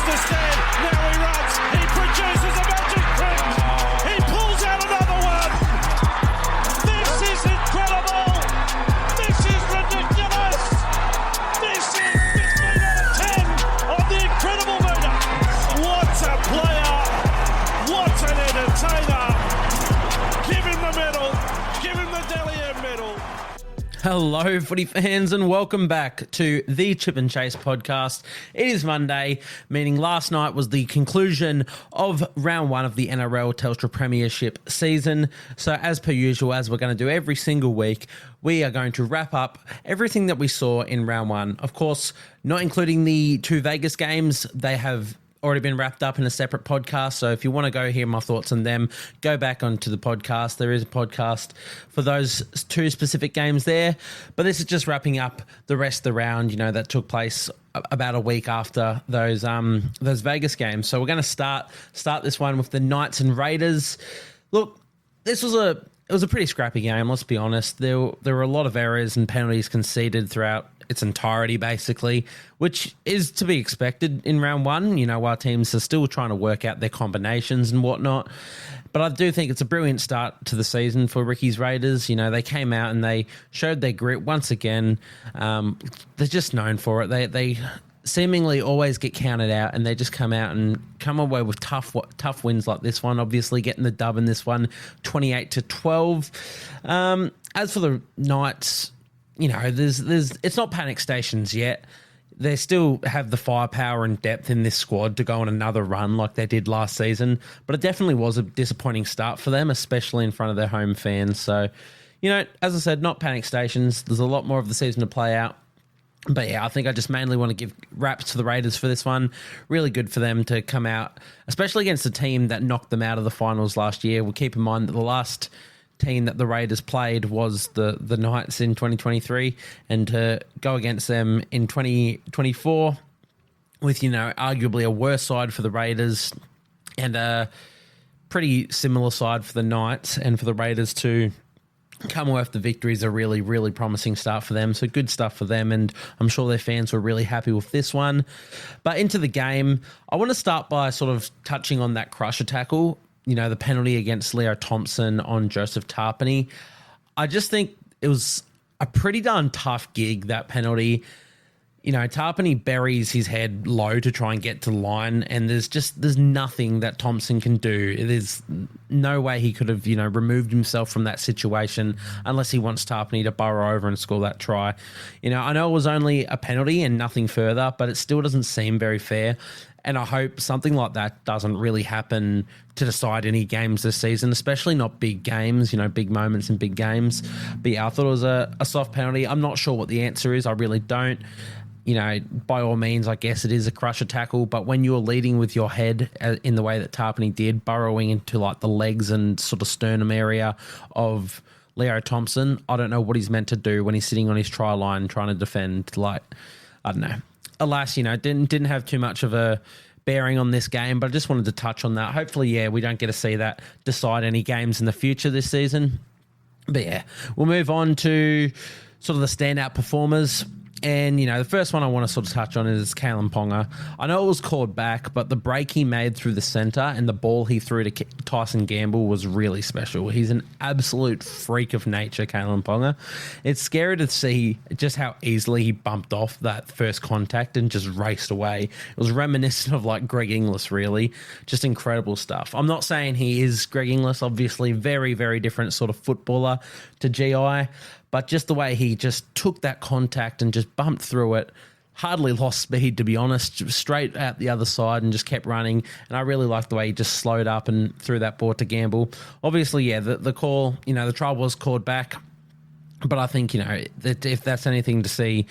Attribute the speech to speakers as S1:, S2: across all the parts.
S1: the stand. Now he runs. He produces a magic trick. He pulls out another one. This is incredible. This is ridiculous. This is 15 out of 10 on the incredible meter. What a player. What an entertainer. Give him the medal. Give him the Dally M medal.
S2: Hello, footy fans, and welcome back to the Chip and Chase podcast. It is Monday, meaning last night was the conclusion of round one of the NRL Telstra Premiership season. So as per usual, as we're going to do every single week, we are going to wrap up everything that we saw in round one. Of course, not including the two Vegas games. They have already been wrapped up in a separate podcast, so if you want to go hear my thoughts on them, go back onto the podcast. There is a podcast for those two specific games there, but this is just wrapping up the rest of the round, that took place about a week after those Vegas games. So we're going to start this one with the Knights and Raiders. Look, it was a pretty scrappy game, let's be honest. There were a lot of errors and penalties conceded throughout its entirety, basically, which is to be expected in round one, while teams are still trying to work out their combinations and whatnot. But I do think it's a brilliant start to the season for Ricky's Raiders. They came out and they showed their grit once again. They're just known for it. They seemingly always get counted out, and they just come out and come away with tough wins like this one, obviously getting the dub in this one, 28-12. As for the Knights, it's not panic stations yet. They still have the firepower and depth in this squad to go on another run like they did last season, but it definitely was a disappointing start for them, especially in front of their home fans. So, as I said, not panic stations. There's a lot more of the season to play out. But yeah, I think I just mainly want to give raps to the Raiders for this one. Really good for them to come out, especially against a team that knocked them out of the finals last year. We'll keep in mind that the last team that the Raiders played was the Knights in 2023, and to go against them in 2024 with, arguably a worse side for the Raiders and a pretty similar side for the Knights, and for the Raiders to come away with the victory is a really, really promising start for them. So good stuff for them, and I'm sure their fans were really happy with this one. But into the game, I want to start by sort of touching on that crusher tackle, the penalty against Leo Thompson on Joseph Tarpany. I just think it was a pretty darn tough gig, that penalty. Tarpany buries his head low to try and get to the line, and there's nothing that Thompson can do. There's no way he could have, removed himself from that situation unless he wants Tarpany to burrow over and score that try. I know it was only a penalty and nothing further, but it still doesn't seem very fair. And I hope something like that doesn't really happen to decide any games this season, especially not big games, big moments in big games. But yeah, I thought it was a soft penalty. I'm not sure what the answer is. I really don't. By all means, I guess it is a crusher tackle, but when you're leading with your head in the way that Tarpany did, burrowing into like the legs and sort of sternum area of Leo Thompson, I don't know what he's meant to do when he's sitting on his try line trying to defend. I don't know. Alas, didn't have too much of a bearing on this game, but I just wanted to touch on that. Hopefully, we don't get to see that decide any games in the future this season. But yeah, we'll move on to sort of the standout performers. And, the first one I want to sort of touch on is Kalen Ponga. I know it was called back, but the break he made through the centre and the ball he threw to Tyson Gamble was really special. He's an absolute freak of nature, Kalen Ponga. It's scary to see just how easily he bumped off that first contact and just raced away. It was reminiscent of like Greg Inglis, really. Just incredible stuff. I'm not saying he is Greg Inglis, obviously very, very different sort of footballer to GI. But just the way he just took that contact and just bumped through it, hardly lost speed, to be honest, straight out the other side and just kept running. And I really liked the way he just slowed up and threw that ball to Gamble. Obviously, the call, the trial was called back. But I think, that if that's anything to see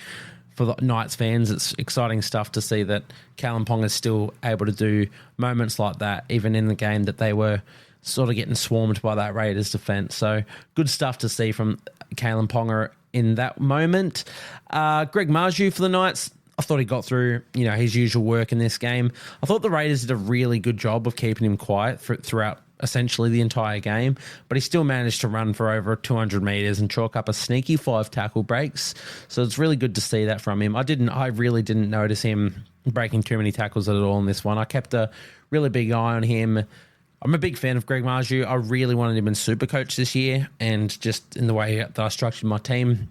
S2: for the Knights fans, it's exciting stuff to see that Kalen Ponga is still able to do moments like that, even in the game that they were sort of getting swarmed by that Raiders defence. So good stuff to see from Kalen Ponga in that moment. Greg Marju for the Knights, I thought he got through, his usual work in this game. I thought the Raiders did a really good job of keeping him quiet throughout essentially the entire game, but he still managed to run for over 200 metres and chalk up a sneaky 5 tackle breaks. So it's really good to see that from him. I really didn't notice him breaking too many tackles at all in this one. I kept a really big eye on him. I'm a big fan of Greg Marju. I really wanted him in Supercoach this year, and just in the way that I structured my team,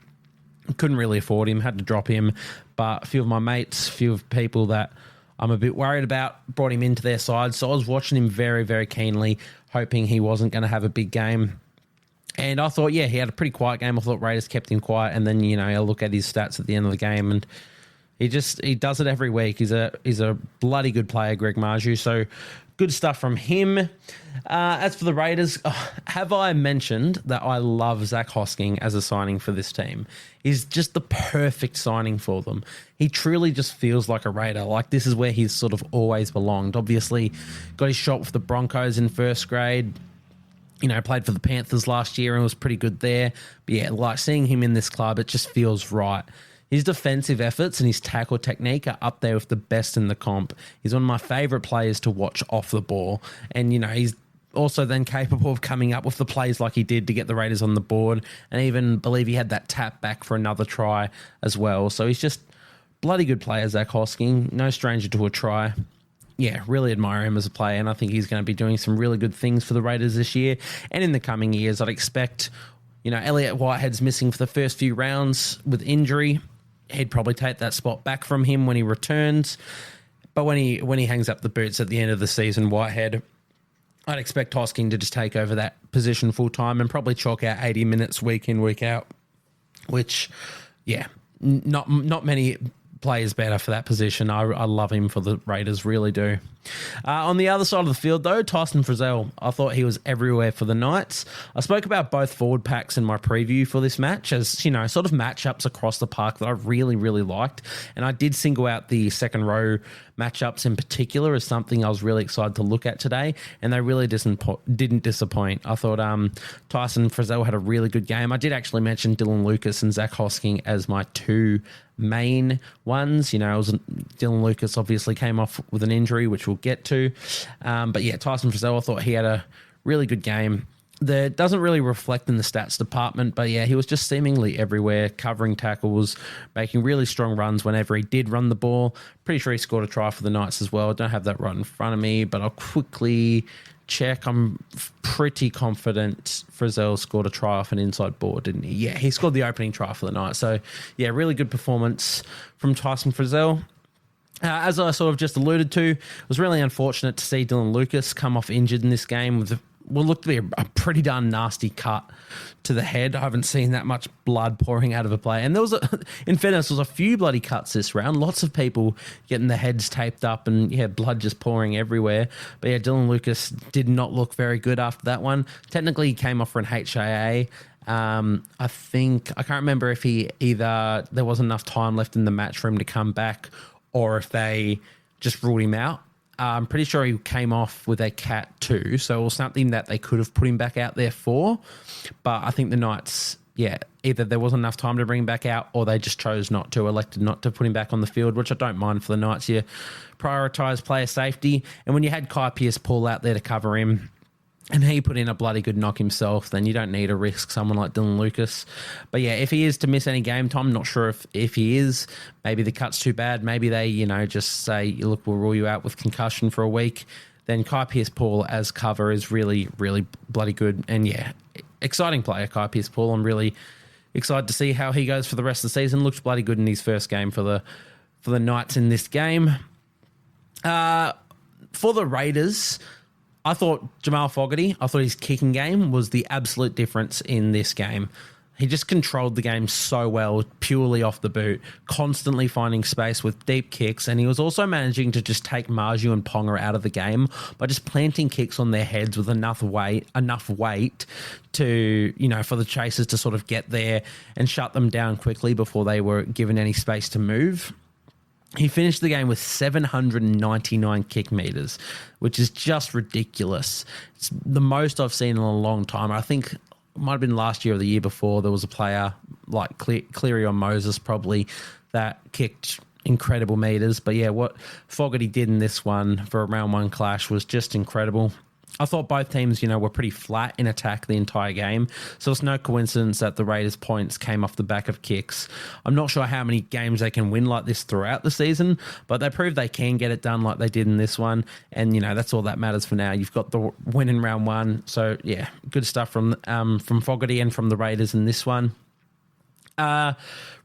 S2: couldn't really afford him, had to drop him. But a few of my mates, a few of people that I'm a bit worried about, brought him into their side. So I was watching him very, very keenly, hoping he wasn't going to have a big game. And I thought, yeah, he had a pretty quiet game. I thought Raiders kept him quiet. And then, I look at his stats at the end of the game, and he does it every week. He's a bloody good player, Greg Marju. So good stuff from him. As for the Raiders, have I mentioned that I love Zach Hosking as a signing for this team? He's just the perfect signing for them. He truly just feels like a Raider. Like, this is where he's sort of always belonged. Obviously, got his shot with the Broncos in first grade. Played for the Panthers last year and was pretty good there. But yeah, like seeing him in this club, it just feels right. His defensive efforts and his tackle technique are up there with the best in the comp. He's one of my favourite players to watch off the ball. And, he's also then capable of coming up with the plays like he did to get the Raiders on the board. And even believe he had that tap back for another try as well. So he's just bloody good player, Zach Hosking. No stranger to a try. Yeah, really admire him as a player. And I think he's going to be doing some really good things for the Raiders this year. And in the coming years, I'd expect, Elliott Whitehead's missing for the first few rounds with injury. He'd probably take that spot back from him when he returns. But when he hangs up the boots at the end of the season, Whitehead, I'd expect Hosking to just take over that position full time and probably chalk out 80 minutes week in, week out, which, yeah, not many players better for that position. I love him for the Raiders, really do. On the other side of the field, though, Tyson Frizzell, I thought he was everywhere for the Knights. I spoke about both forward packs in my preview for this match as, sort of matchups across the park that I really, really liked. And I did single out the second row matchups in particular as something I was really excited to look at today, and they really didn't disappoint. I thought Tyson Frizzell had a really good game. I did actually mention Dylan Lucas and Zach Hosking as my two main ones. Dylan Lucas obviously came off with an injury, which we'll get to. But yeah, Tyson Frizzell, I thought he had a really good game. That doesn't really reflect in the stats department, but yeah, he was just seemingly everywhere, covering tackles, making really strong runs whenever he did run the ball. Pretty sure he scored a try for the Knights as well. I don't have that right in front of me, but I'll quickly check. I'm pretty confident Frizzell scored a try off an inside board, didn't he? Yeah, he scored the opening try for the Knights. So yeah, really good performance from Tyson Frizzell. As I sort of just alluded to, it was really unfortunate to see Dylan Lucas come off injured in this game with what looked to be a pretty darn nasty cut to the head. I haven't seen that much blood pouring out of a player. And there was, in fairness, there was a few bloody cuts this round. Lots of people getting their heads taped up and, yeah, blood just pouring everywhere. But, yeah, Dylan Lucas did not look very good after that one. Technically, he came off for an HIA. I can't remember if there wasn't enough time left in the match for him to come back or if they just ruled him out. I'm pretty sure he came off with a cat too, so it was something that they could have put him back out there for. But I think the Knights, yeah, either there wasn't enough time to bring him back out or they just chose elected not to put him back on the field, which I don't mind for the Knights. You prioritise player safety. And when you had Kai Pearce-Paul out there to cover him, and he put in a bloody good knock himself, then you don't need to risk someone like Dylan Lucas. But yeah, if he is to miss any game time, I'm not sure if he is. Maybe the cut's too bad. Maybe they, just say, look, we'll rule you out with concussion for a week. Then Kai Pearce-Paul as cover is really, really bloody good. And yeah, exciting player, Kai Pearce-Paul. I'm really excited to see how he goes for the rest of the season. Looked bloody good in his first game for the Knights in this game. For the Raiders, I thought Jamal Fogarty, his kicking game was the absolute difference in this game. He just controlled the game so well, purely off the boot, constantly finding space with deep kicks, and he was also managing to just take Marju and Ponga out of the game by just planting kicks on their heads with enough weight to, for the chasers to sort of get there and shut them down quickly before they were given any space to move. He finished the game with 799 kick meters, which is just ridiculous. It's the most I've seen in a long time. I think it might have been last year or the year before. There was a player like Cleary or Moses probably that kicked incredible meters. But yeah, what Fogarty did in this one for a round one clash was just incredible. I thought both teams, were pretty flat in attack the entire game. So it's no coincidence that the Raiders' points came off the back of kicks. I'm not sure how many games they can win like this throughout the season, but they proved they can get it done like they did in this one. And, that's all that matters for now. You've got the win in round one. So, yeah, good stuff from Fogarty and from the Raiders in this one.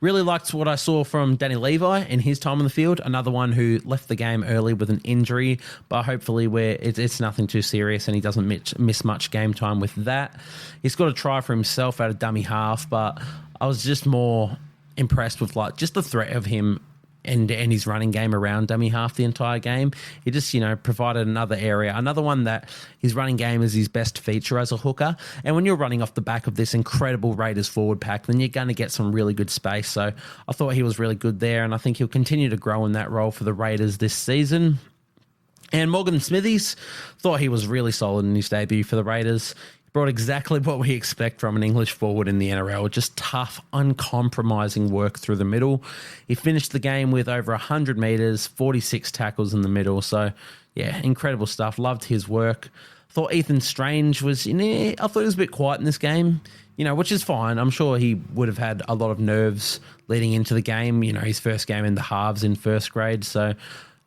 S2: Really liked what I saw from Danny Levi in his time on the field. Another one who left the game early with an injury, but hopefully it's nothing too serious and he doesn't miss much game time with that. He's got a try for himself out of dummy half, but I was just more impressed with just the threat of him and his running game around dummy half the entire game. He just, provided another area. Another one that his running game is his best feature as a hooker. And when you're running off the back of this incredible Raiders forward pack, then you're going to get some really good space. So I thought he was really good there, and I think he'll continue to grow in that role for the Raiders this season. And Morgan Smithies, thought he was really solid in his debut for the Raiders. Brought exactly what we expect from an English forward in the NRL, just tough, uncompromising work through the middle. He finished the game with over 100 metres, 46 tackles in the middle. So, yeah, incredible stuff. Loved his work. Thought Ethan Strange was, I thought he was a bit quiet in this game, which is fine. I'm sure he would have had a lot of nerves leading into the game, his first game in the halves in first grade. So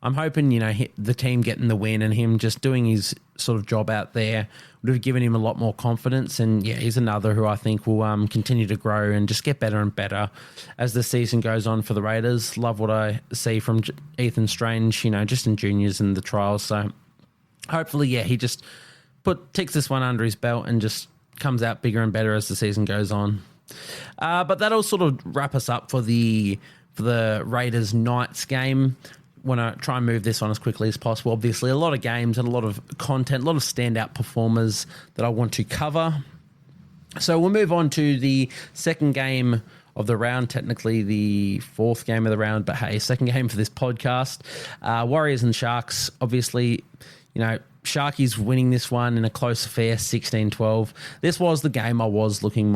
S2: I'm hoping, the team getting the win and him just doing his sort of job out there would have given him a lot more confidence. And yeah, he's another who I think will continue to grow and just get better and better as the season goes on for the Raiders. Love what I see from Ethan Strange, just in juniors and the trials. So hopefully, yeah, he just ticks this one under his belt and just comes out bigger and better as the season goes on. But that'll sort of wrap us up for the Raiders Knights game. Want to try and move this on as quickly as possible. Obviously, a lot of games and a lot of content, a lot of standout performers that I want to cover. So we'll move on to the second game of the round, technically the fourth game of the round, but hey, second game for this podcast. Warriors and Sharks, obviously, Sharkies winning this one in a close affair, 16-12. This was the game I was looking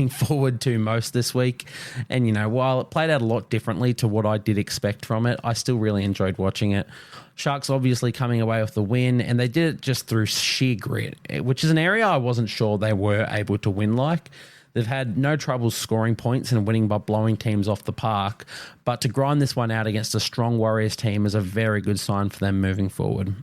S2: forward to most this week. And, while it played out a lot differently to what I did expect from it, I still really enjoyed watching it. Sharks obviously coming away with the win, and they did it just through sheer grit, which is an area I wasn't sure they were able to win like. They've had no trouble scoring points and winning by blowing teams off the park, but to grind this one out against a strong Warriors team is a very good sign for them moving forward.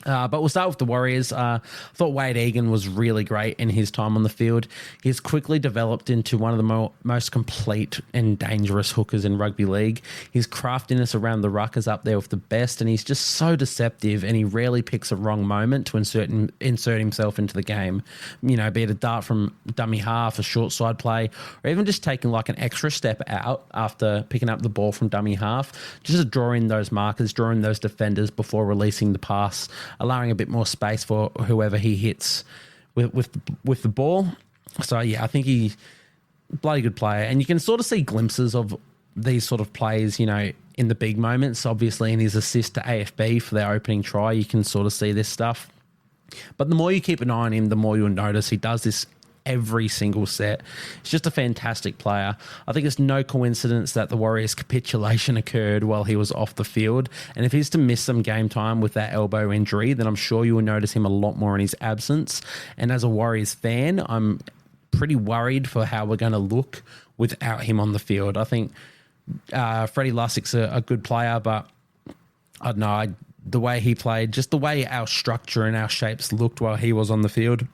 S2: But we'll start with the Warriors. I thought Wade Egan was really great in his time on the field. He's quickly developed into one of the most complete and dangerous hookers in rugby league. His craftiness around the ruck is up there with the best, and he's just so deceptive, and he rarely picks a wrong moment to insert himself into the game. Be it a dart from dummy half, a short side play, or even just taking like an extra step out after picking up the ball from dummy half, just to draw in those markers, draw in those defenders before releasing the pass, allowing a bit more space for whoever he hits with the ball. So, yeah, I think he's a bloody good player. And you can sort of see glimpses of these sort of plays, in the big moments. Obviously, in his assist to AFB for their opening try, you can sort of see this stuff. But the more you keep an eye on him, the more you'll notice he does this every single set. He's just a fantastic player. I think it's no coincidence that the Warriors' capitulation occurred while he was off the field. And if he's to miss some game time with that elbow injury, then I'm sure you will notice him a lot more in his absence. And as a Warriors fan, I'm pretty worried for how we're going to look without him on the field. I think Freddie Lussick's a good player, but I don't know, the way he played, just the way our structure and our shapes looked while he was on the field,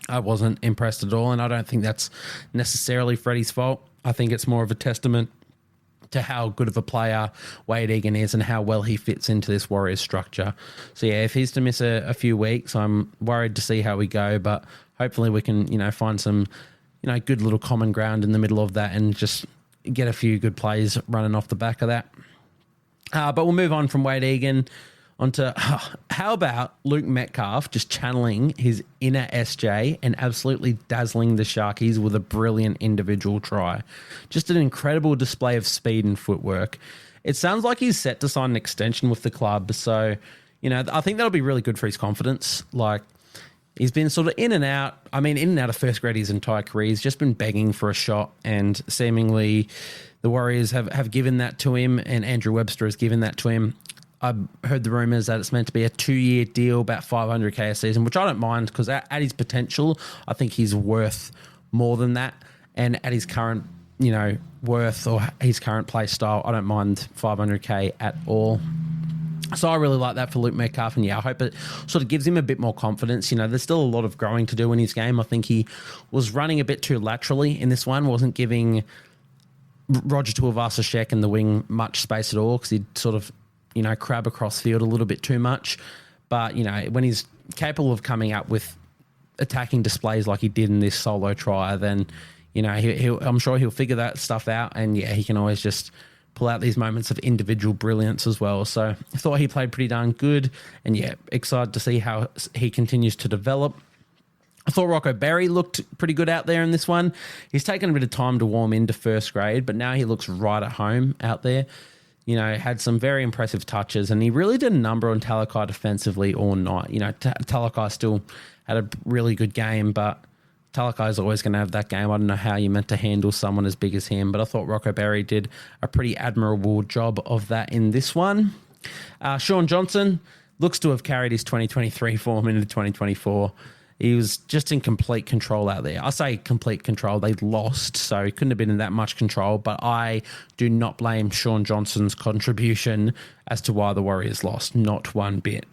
S2: I wasn't impressed at all, and I don't think that's necessarily Freddie's fault. I think it's more of a testament to how good of a player Wade Egan is and how well he fits into this Warriors structure. So, yeah, if he's to miss a few weeks, I'm worried to see how we go, but hopefully we can, find some, good little common ground in the middle of that and just get a few good plays running off the back of that. But we'll move on from Wade Egan onto how about Luke Metcalf just channeling his inner SJ and absolutely dazzling the Sharkies with a brilliant individual try. Just an incredible display of speed and footwork. It sounds like he's set to sign an extension with the club, so I think that'll be really good for his confidence. Like, he's been sort of in and out of first grade his entire career. He's just been begging for a shot, and seemingly the Warriors have given that to him, and Andrew Webster has given that to him. heard the rumours that it's meant to be a 2-year deal, about $500K a season, which I don't mind because at his potential, I think he's worth more than that. And at his current, worth or his current play style, I don't mind $500K at all. So I really like that for Luke Metcalf, and I hope it sort of gives him a bit more confidence. There's still a lot of growing to do in his game. I think he was running a bit too laterally in this one, wasn't giving Roger Tuivasa-Sheck in the wing much space at all because he'd sort of, crab across field a little bit too much. But, when he's capable of coming up with attacking displays like he did in this solo try, then, I'm sure he'll figure that stuff out, and he can always just pull out these moments of individual brilliance as well. So I thought he played pretty darn good, and excited to see how he continues to develop. I thought Rocco Berry looked pretty good out there in this one. He's taken a bit of time to warm into first grade, but now he looks right at home out there. Had some very impressive touches, and he really did a number on Talakai defensively all night. Talakai still had a really good game, but Talakai is always going to have that game. I don't know how you're meant to handle someone as big as him, but I thought Rocco Berry did a pretty admirable job of that in this one. Sean Johnson looks to have carried his 2023 form into 2024. He was just in complete control out there. I say complete control. They lost, so he couldn't have been in that much control, but I do not blame Sean Johnson's contribution as to why the Warriors lost. Not one bit.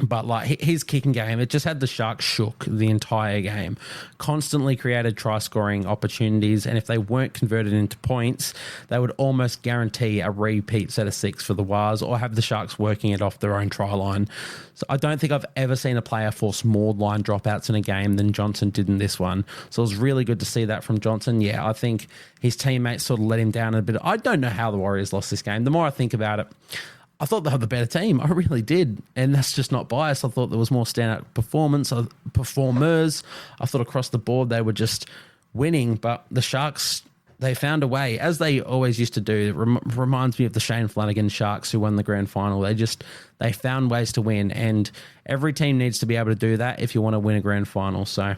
S2: But his kicking game, it just had the Sharks shook the entire game. Constantly created try-scoring opportunities, and if they weren't converted into points, they would almost guarantee a repeat set of 6 for the Wars or have the Sharks working it off their own try line. So I don't think I've ever seen a player force more line dropouts in a game than Johnson did in this one. So it was really good to see that from Johnson. I think his teammates sort of let him down a bit. I don't know how the Warriors lost this game. The more I think about it, I thought they were the better team. I really did. And that's just not biased. I thought there was more standout performers. I thought across the board they were just winning. But the Sharks, they found a way, as they always used to do. It reminds me of the Shane Flanagan Sharks who won the grand final. They found ways to win. And every team needs to be able to do that if you want to win a grand final. So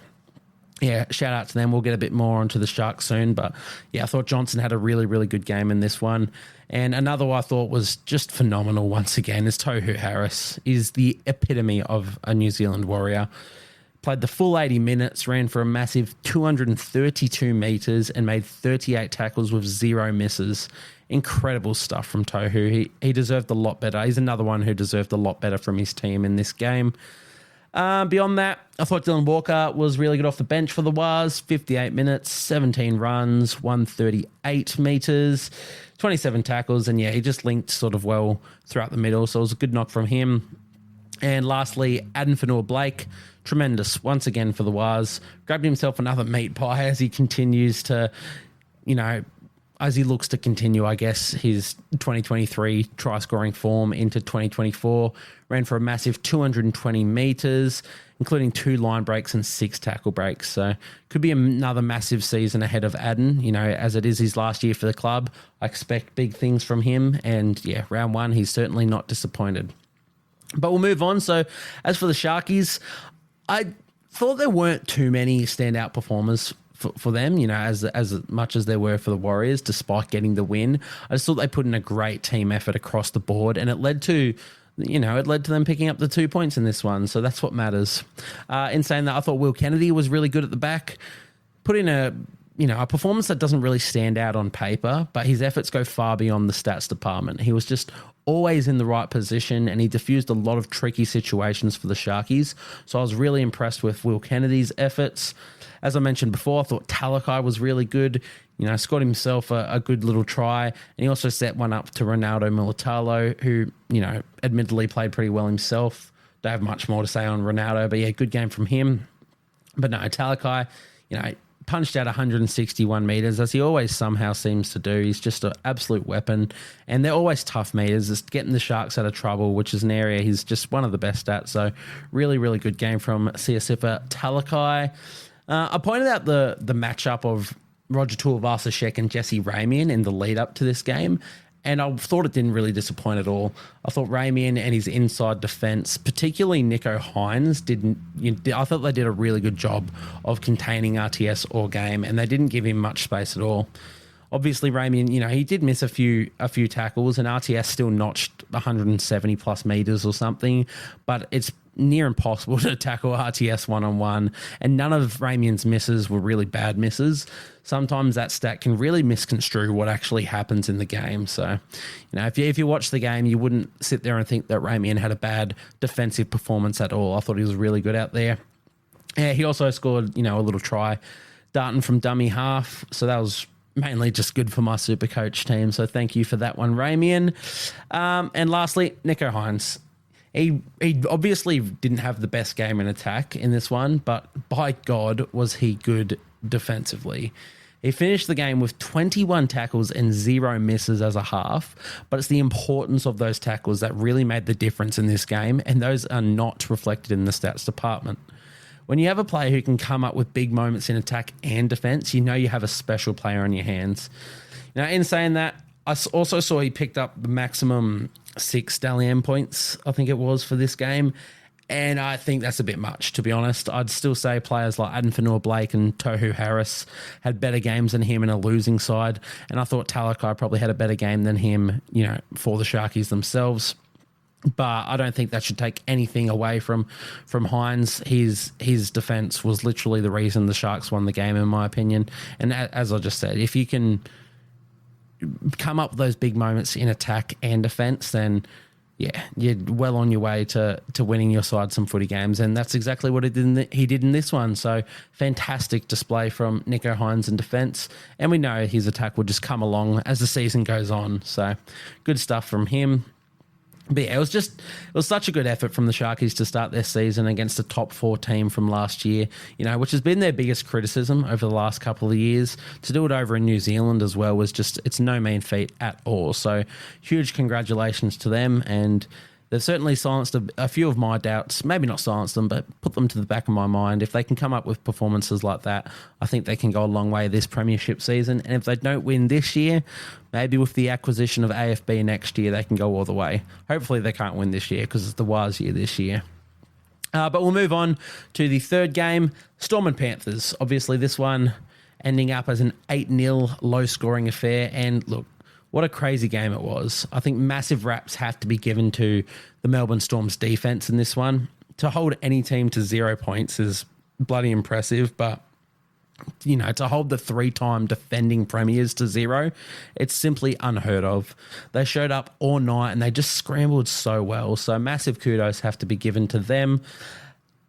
S2: shout out to them. We'll get a bit more onto the Sharks soon. But I thought Johnson had a really, really good game in this one. And another one I thought was just phenomenal once again is Tohu Harris. Is the epitome of a New Zealand Warrior. Played the full 80 minutes, ran for a massive 232 metres and made 38 tackles with 0 misses. Incredible stuff from Tohu. He deserved a lot better. He's another one who deserved a lot better from his team in this game. Beyond that, I thought Dylan Walker was really good off the bench for the Wars. 58 minutes, 17 runs, 138 metres, 27 tackles, and he just linked sort of well throughout the middle, so it was a good knock from him. And lastly, Addin Fanua-Blake, tremendous once again for the Wars. Grabbed himself another meat pie as he continues to, as he looks to continue, I guess, his 2023 try-scoring form into 2024. Ran for a massive 220 metres, including 2 line breaks and 6 tackle breaks. So could be another massive season ahead of Addin. As it is his last year for the club, I expect big things from him. And round 1, he's certainly not disappointed. But we'll move on. So as for the Sharkies, I thought there weren't too many standout performers for them, as much as there were for the Warriors, despite getting the win. I just thought they put in a great team effort across the board, and it led to them picking up the 2 points in this one. So that's what matters. In saying that, I thought Will Kennedy was really good at the back. Put in a performance that doesn't really stand out on paper, but his efforts go far beyond the stats department. He was just always in the right position, and he diffused a lot of tricky situations for the Sharkies. So I was really impressed with Will Kennedy's efforts. As I mentioned before, I thought Talakai was really good. Scored himself a good little try. And he also set one up to Ronaldo Militalo, who, admittedly played pretty well himself. Don't have much more to say on Ronaldo, but good game from him. But no, Talakai, punched out 161 metres, as he always somehow seems to do. He's just an absolute weapon. And they're always tough metres. It's getting the Sharks out of trouble, which is an area he's just one of the best at. So really, really good game from Siosifa Talakai. I pointed out the matchup of Roger Tuivasa-Sheck and Jesse Ramian in the lead up to this game, and I thought it didn't really disappoint at all. I thought Ramian and his inside defence, particularly Nico Hines, I thought they did a really good job of containing RTS all game, and they didn't give him much space at all. Obviously, Ramian, he did miss a few tackles, and RTS still notched 170 plus meters or something, but it's near impossible to tackle RTS one-on-one, and none of Ramian's misses were really bad misses. Sometimes that stat can really misconstrue what actually happens in the game. So, if you watch the game, you wouldn't sit there and think that Ramian had a bad defensive performance at all. I thought he was really good out there. Yeah, he also scored, a little try darting from dummy half, so that was mainly just good for my super coach team. So thank you for that one, Ramian. And lastly, Nicho Hynes. He obviously didn't have the best game in attack in this one, but by God, was he good defensively. He finished the game with 21 tackles and 0 misses as a half, but it's the importance of those tackles that really made the difference in this game, and those are not reflected in the stats department. When you have a player who can come up with big moments in attack and defense, you know you have a special player on your hands. Now, in saying that, I also saw he picked up the maximum 6 Dally M points, I think it was, for this game. And I think that's a bit much, to be honest. I'd still say players like Aden Fanua-Blake and Tohu Harris had better games than him in a losing side. And I thought Talakai probably had a better game than him, for the Sharkies themselves. But I don't think that should take anything away from Hynes. His defense was literally the reason the Sharks won the game, in my opinion. And as I just said, if you can come up with those big moments in attack and defense, then yeah, you're well on your way to winning your side some footy games. And that's exactly what he did in this one. So fantastic display from Nicho Hynes in defense. And we know his attack will just come along as the season goes on. So good stuff from him. But yeah, it was such a good effort from the Sharkies to start their season against a top 4 team from last year, which has been their biggest criticism over the last couple of years. To do it over in New Zealand as well it's no mean feat at all. So huge congratulations to them, and they've certainly silenced a few of my doubts. Maybe not silenced them, but put them to the back of my mind. If they can come up with performances like that, I think they can go a long way this premiership season. And if they don't win this year, maybe with the acquisition of AFB next year, they can go all the way. Hopefully they can't win this year because it's the Waz year this year. But we'll move on to the third game, Storm and Panthers. Obviously this one ending up as an 8-0 low-scoring affair. And look, what a crazy game it was. I think massive raps have to be given to the Melbourne Storm's defense in this one. To hold any team to 0 points is bloody impressive, but to hold the 3-time defending premiers to 0, it's simply unheard of. They showed up all night and they just scrambled so well. So massive kudos have to be given to them.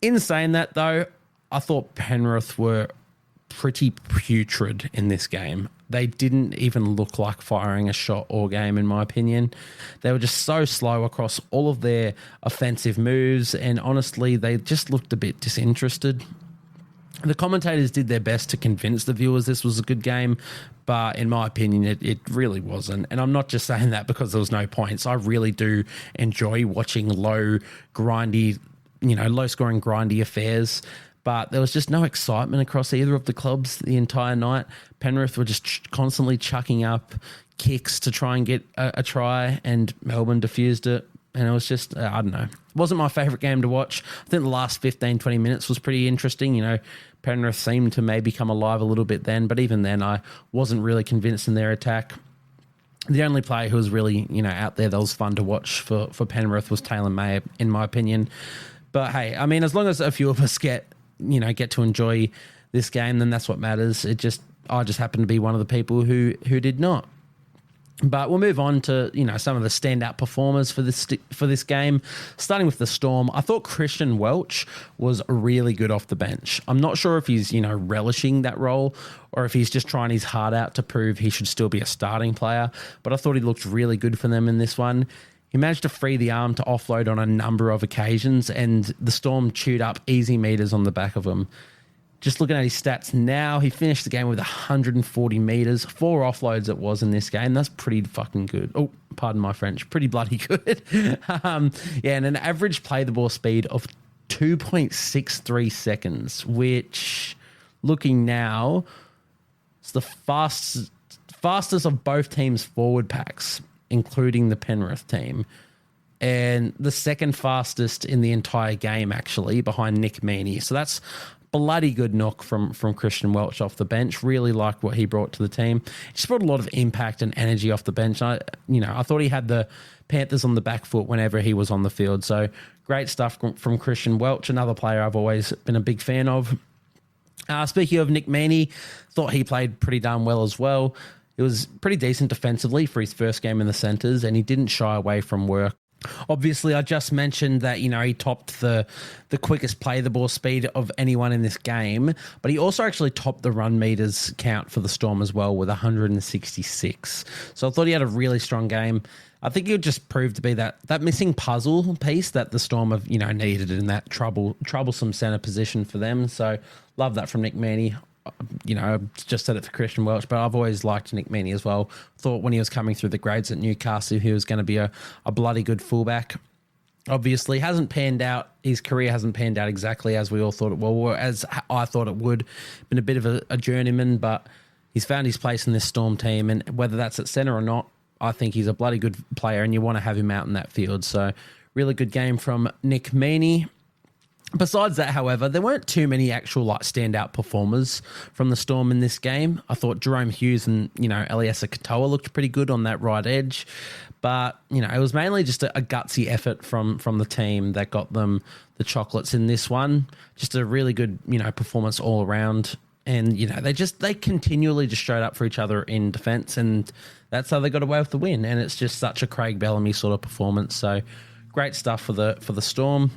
S2: In saying that though, I thought Penrith were pretty putrid in this game. They didn't even look like firing a shot all game, in my opinion. They were just so slow across all of their offensive moves, and honestly, they just looked a bit disinterested. The commentators did their best to convince the viewers this was a good game, but in my opinion, it really wasn't. And I'm not just saying that because there was no points. I really do enjoy watching low-scoring, grindy affairs. But there was just no excitement across either of the clubs the entire night. Penrith were just constantly chucking up kicks to try and get a try, and Melbourne diffused it. And it was just, I don't know. It wasn't my favourite game to watch. I think the last 15, 20 minutes was pretty interesting. Penrith seemed to maybe come alive a little bit then, but even then I wasn't really convinced in their attack. The only player who was really, out there that was fun to watch for Penrith was Taylor May, in my opinion. But hey, as long as a few of us get to enjoy this game, then that's what matters. I just happen to be one of the people who did not. But we'll move on to, some of the standout performers for this game. Starting with the Storm, I thought Christian Welch was really good off the bench. I'm not sure if he's, relishing that role or if he's just trying his heart out to prove he should still be a starting player. But I thought he looked really good for them in this one. He managed to free the arm to offload on a number of occasions, and the Storm chewed up easy meters on the back of him. Just looking at his stats now, he finished the game with 140 meters, 4 offloads it was in this game. That's pretty fucking good. Oh, pardon my French. Pretty bloody good. And an average play the ball speed of 2.63 seconds, which, looking now, is the fastest of both teams' forward packs, including the Penrith team, and the second fastest in the entire game, actually, behind Nick Meaney. So that's bloody good knock from Christian Welch off the bench. Really liked what he brought to the team. He just brought a lot of impact and energy off the bench. I thought he had the Panthers on the back foot whenever he was on the field. So great stuff from Christian Welch, another player I've always been a big fan of. Speaking of Nick Meaney, thought he played pretty darn well as well. It was pretty decent defensively for his first game in the centres, and he didn't shy away from work. Obviously, I just mentioned that, he topped the quickest play the ball speed of anyone in this game, but he also actually topped the run meters count for the Storm as well with 166. So I thought he had a really strong game. I think it just proved to be that missing puzzle piece that the Storm have, needed in that troublesome centre position for them. So love that from Nick Meaney. I just said it for Christian Welch, but I've always liked Nick Meaney as well. Thought when he was coming through the grades at Newcastle, he was going to be a bloody good fullback. Obviously, hasn't panned out. His career hasn't panned out exactly as we all thought it would, or as I thought it would. Been a bit of a journeyman, but he's found his place in this Storm team, and whether that's at centre or not, I think he's a bloody good player, and you want to have him out in that field. So, really good game from Nick Meaney. Besides that, however, there weren't too many actual standout performers from the Storm in this game. I thought Jerome Hughes and, Eliesa Katoa looked pretty good on that right edge. But, it was mainly just a gutsy effort from the team that got them the chocolates in this one. Just a really good, performance all around. And, they continually just showed up for each other in defence, and that's how they got away with the win. And it's just such a Craig Bellamy sort of performance. So great stuff for the Storm.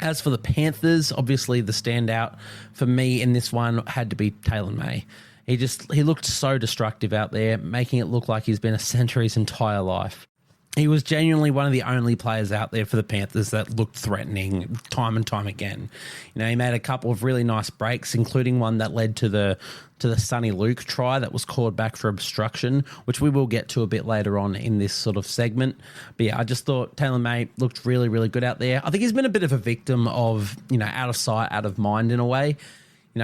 S2: As for the Panthers, obviously the standout for me in this one had to be Taylor May. He looked so destructive out there, making it look like he's been a centre his entire life. He was genuinely one of the only players out there for the Panthers that looked threatening time and time again. He made a couple of really nice breaks, including one that led to the Sonny Luke try that was called back for obstruction, which we will get to a bit later on in this sort of segment. But yeah, I just thought Taylor May looked really, really good out there. I think he's been a bit of a victim of, out of sight, out of mind in a way.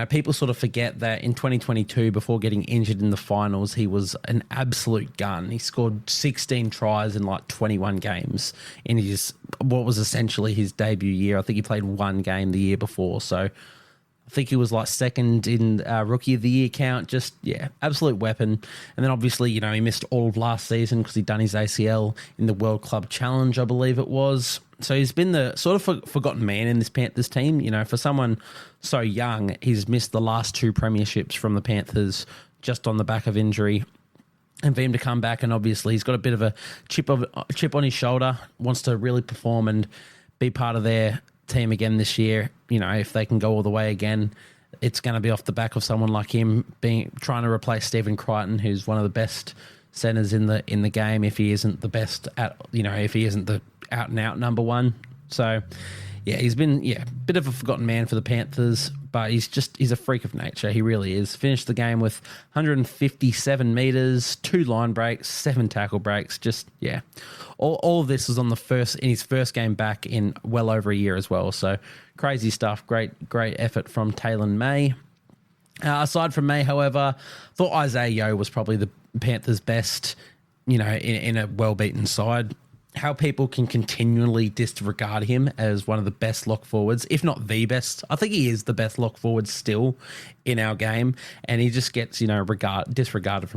S2: People sort of forget that in 2022, before getting injured in the finals, he was an absolute gun. He scored 16 tries in 21 games in what was essentially his debut year. I think he played one game the year before. So I think he was second in Rookie of the Year count. Just, yeah, absolute weapon. And then obviously, he missed all of last season because he'd done his ACL in the World Club Challenge, I believe it was. So he's been the sort of forgotten man in this Panthers team. For someone so young, he's missed the last two premierships from the Panthers just on the back of injury. And for him to come back, and obviously he's got a bit of a chip on his shoulder, wants to really perform and be part of their team again this year. If they can go all the way again, it's going to be off the back of someone like him trying to replace Stephen Crichton, who's one of the best centers in the game. If he isn't the best if he isn't the out and out number one. So yeah, he's been a bit of a forgotten man for the Panthers, but he's a freak of nature. He really is. Finished the game with 157 meters, 2 line breaks, 7 tackle breaks. Just all of this was in his first game back in well over a year as well. So crazy stuff. Great effort from Taylor May. Aside from May, however, I thought Isaiah Yeo was probably the Panthers' best, in a well-beaten side. How people can continually disregard him as one of the best lock forwards, if not the best. I think he is the best lock forward still in our game, and he just gets disregarded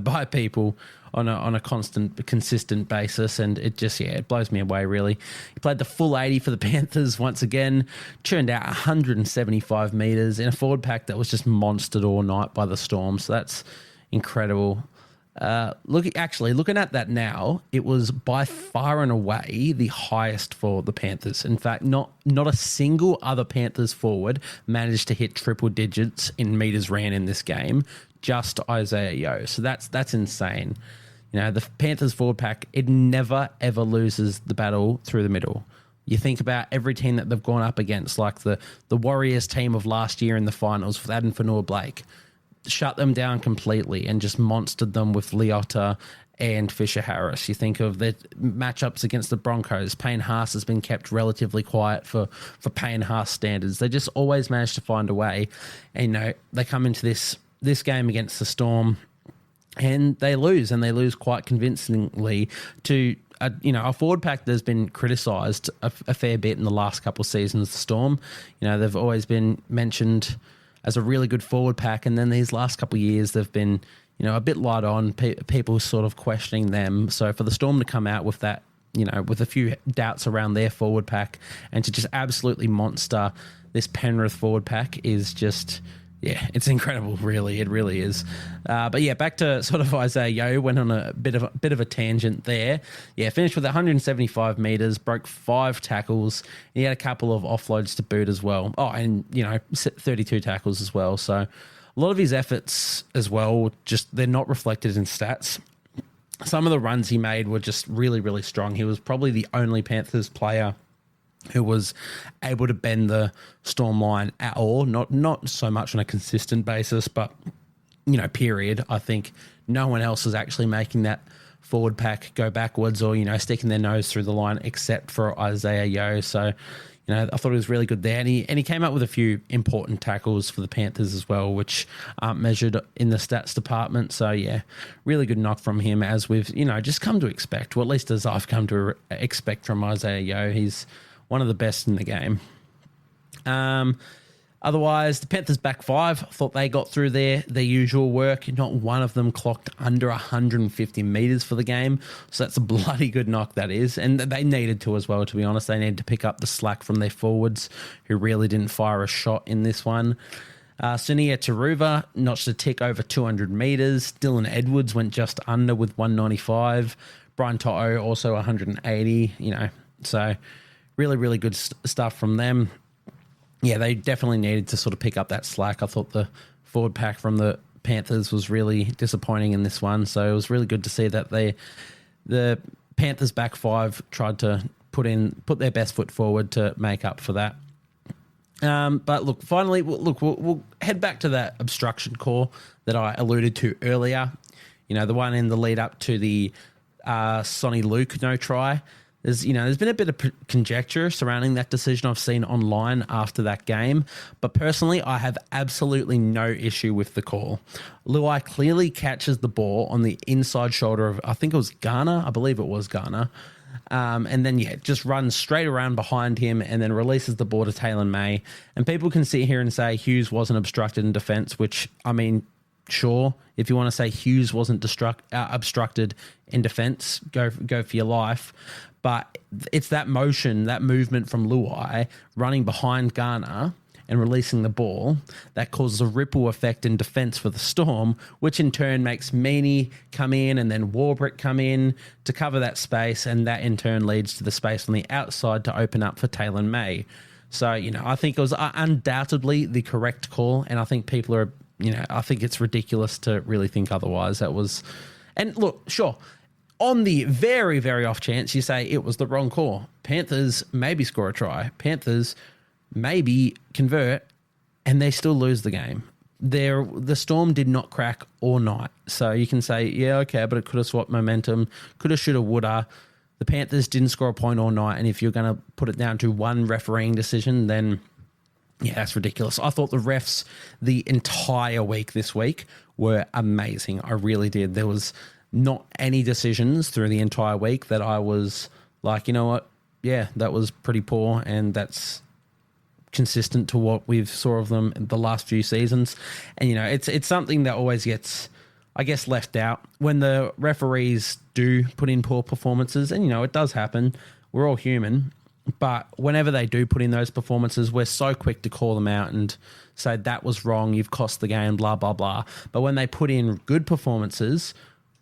S2: by people on a consistent basis, and it blows me away really. He played the full 80 for the Panthers once again, churned out 175 meters in a forward pack that was just monstered all night by the Storm. So that's incredible. Looking at that now, it was by far and away the highest for the Panthers. In fact, not a single other Panthers forward managed to hit triple digits in meters ran in this game, just Isaiah Yeo. So that's insane. The Panthers forward pack, it never ever loses the battle through the middle. You think about every team that they've gone up against, like the Warriors team of last year in the finals with Adam Fanua-Blake. Shut them down completely and just monstered them with Leota and Fisher-Harris. You think of the matchups against the Broncos. Payne Haas has been kept relatively quiet for Payne Haas standards. They just always manage to find a way. And, they come into this game against the Storm and they lose quite convincingly to a forward pack that's been criticised a fair bit in the last couple of seasons, the Storm. They've always been mentioned as a really good forward pack, and then these last couple of years they've been, a bit light on, people sort of questioning them. So for the Storm to come out with that, with a few doubts around their forward pack and to just absolutely monster this Penrith forward pack is just, it's incredible, really. It really is. But back to sort of Isaiah Yeo, went on a bit of a tangent there. Finished with 175 metres, broke 5 tackles. He had a couple of offloads to boot as well. Oh, and, 32 tackles as well. So a lot of his efforts as well, just they're not reflected in stats. Some of the runs he made were just really, really strong. He was probably the only Panthers player who was able to bend the Storm line at all. Not so much on a consistent basis, but, period. I think no one else was actually making that forward pack go backwards or, sticking their nose through the line except for Isaiah Yeo. So, I thought it was really good there. And he came up with a few important tackles for the Panthers as well, which aren't measured in the stats department. So, really good knock from him, as we've, just come to expect, or at least as I've come to expect from Isaiah Yeo. He's one of the best in the game. Otherwise, the Panthers back 5, thought they got through their usual work. Not one of them clocked under 150 metres for the game. So that's a bloody good knock, that is. And they needed to as well, to be honest. They needed to pick up the slack from their forwards, who really didn't fire a shot in this one. Sunia Taruva notched a tick over 200 metres. Dylan Edwards went just under with 195. Brian To'o also 180, So really, really good stuff from them. They definitely needed to sort of pick up that slack. I thought the forward pack from the Panthers was really disappointing in this one. So it was really good to see that the Panthers back 5 tried to put their best foot forward to make up for that. But look, finally, we'll head back to that obstruction call that I alluded to earlier. The one in the lead up to the Sonny Luke no try. There's been a bit of conjecture surrounding that decision I've seen online after that game, but personally, I have absolutely no issue with the call. Luai clearly catches the ball on the inside shoulder of, I think it was Garner. I believe it was Garner. And then, just runs straight around behind him and then releases the ball to Taylor May. And people can sit here and say Hughes wasn't obstructed in defence, which, I mean, sure, if you want to say Hughes wasn't obstructed in defence, go for your life. But it's that motion, that movement from Luai running behind Garner and releasing the ball that causes a ripple effect in defence for the Storm, which in turn makes Meaney come in and then Warbrick come in to cover that space, and that in turn leads to the space on the outside to open up for Taylor May. So, I think it was undoubtedly the correct call, and I think people are, I think it's ridiculous to really think otherwise. And look, sure, on the very, very off chance you say it was the wrong call, Panthers maybe score a try, Panthers maybe convert, and they still lose the game. The Storm did not crack all night. So you can say, okay, but it could have swapped momentum, coulda, shoulda, woulda. The Panthers didn't score a point all night, and if you're going to put it down to one refereeing decision, then that's ridiculous. I thought the refs the entire week this week were amazing. I really did. There was not any decisions through the entire week that I was like, you know what? Yeah, that was pretty poor, and that's consistent to what we've saw of them in the last few seasons. And, it's something that always gets, I guess, left out when the referees do put in poor performances. And, it does happen. We're all human. But whenever they do put in those performances, we're so quick to call them out and say that was wrong, you've cost the game, blah, blah, blah. But when they put in good performances,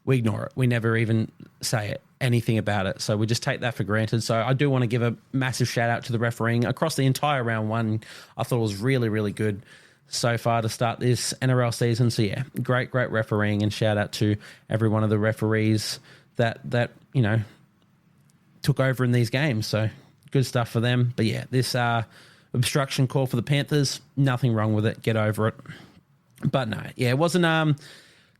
S2: we ignore it. We never even say anything about it. So we just take that for granted. So I do want to give a massive shout out to the refereeing across the entire round one. I thought it was really, really good so far to start this NRL season. So great refereeing, and shout out to every one of the referees that took over in these games. So good stuff for them. But this obstruction call for the Panthers, nothing wrong with it. Get over it. But no, it wasn't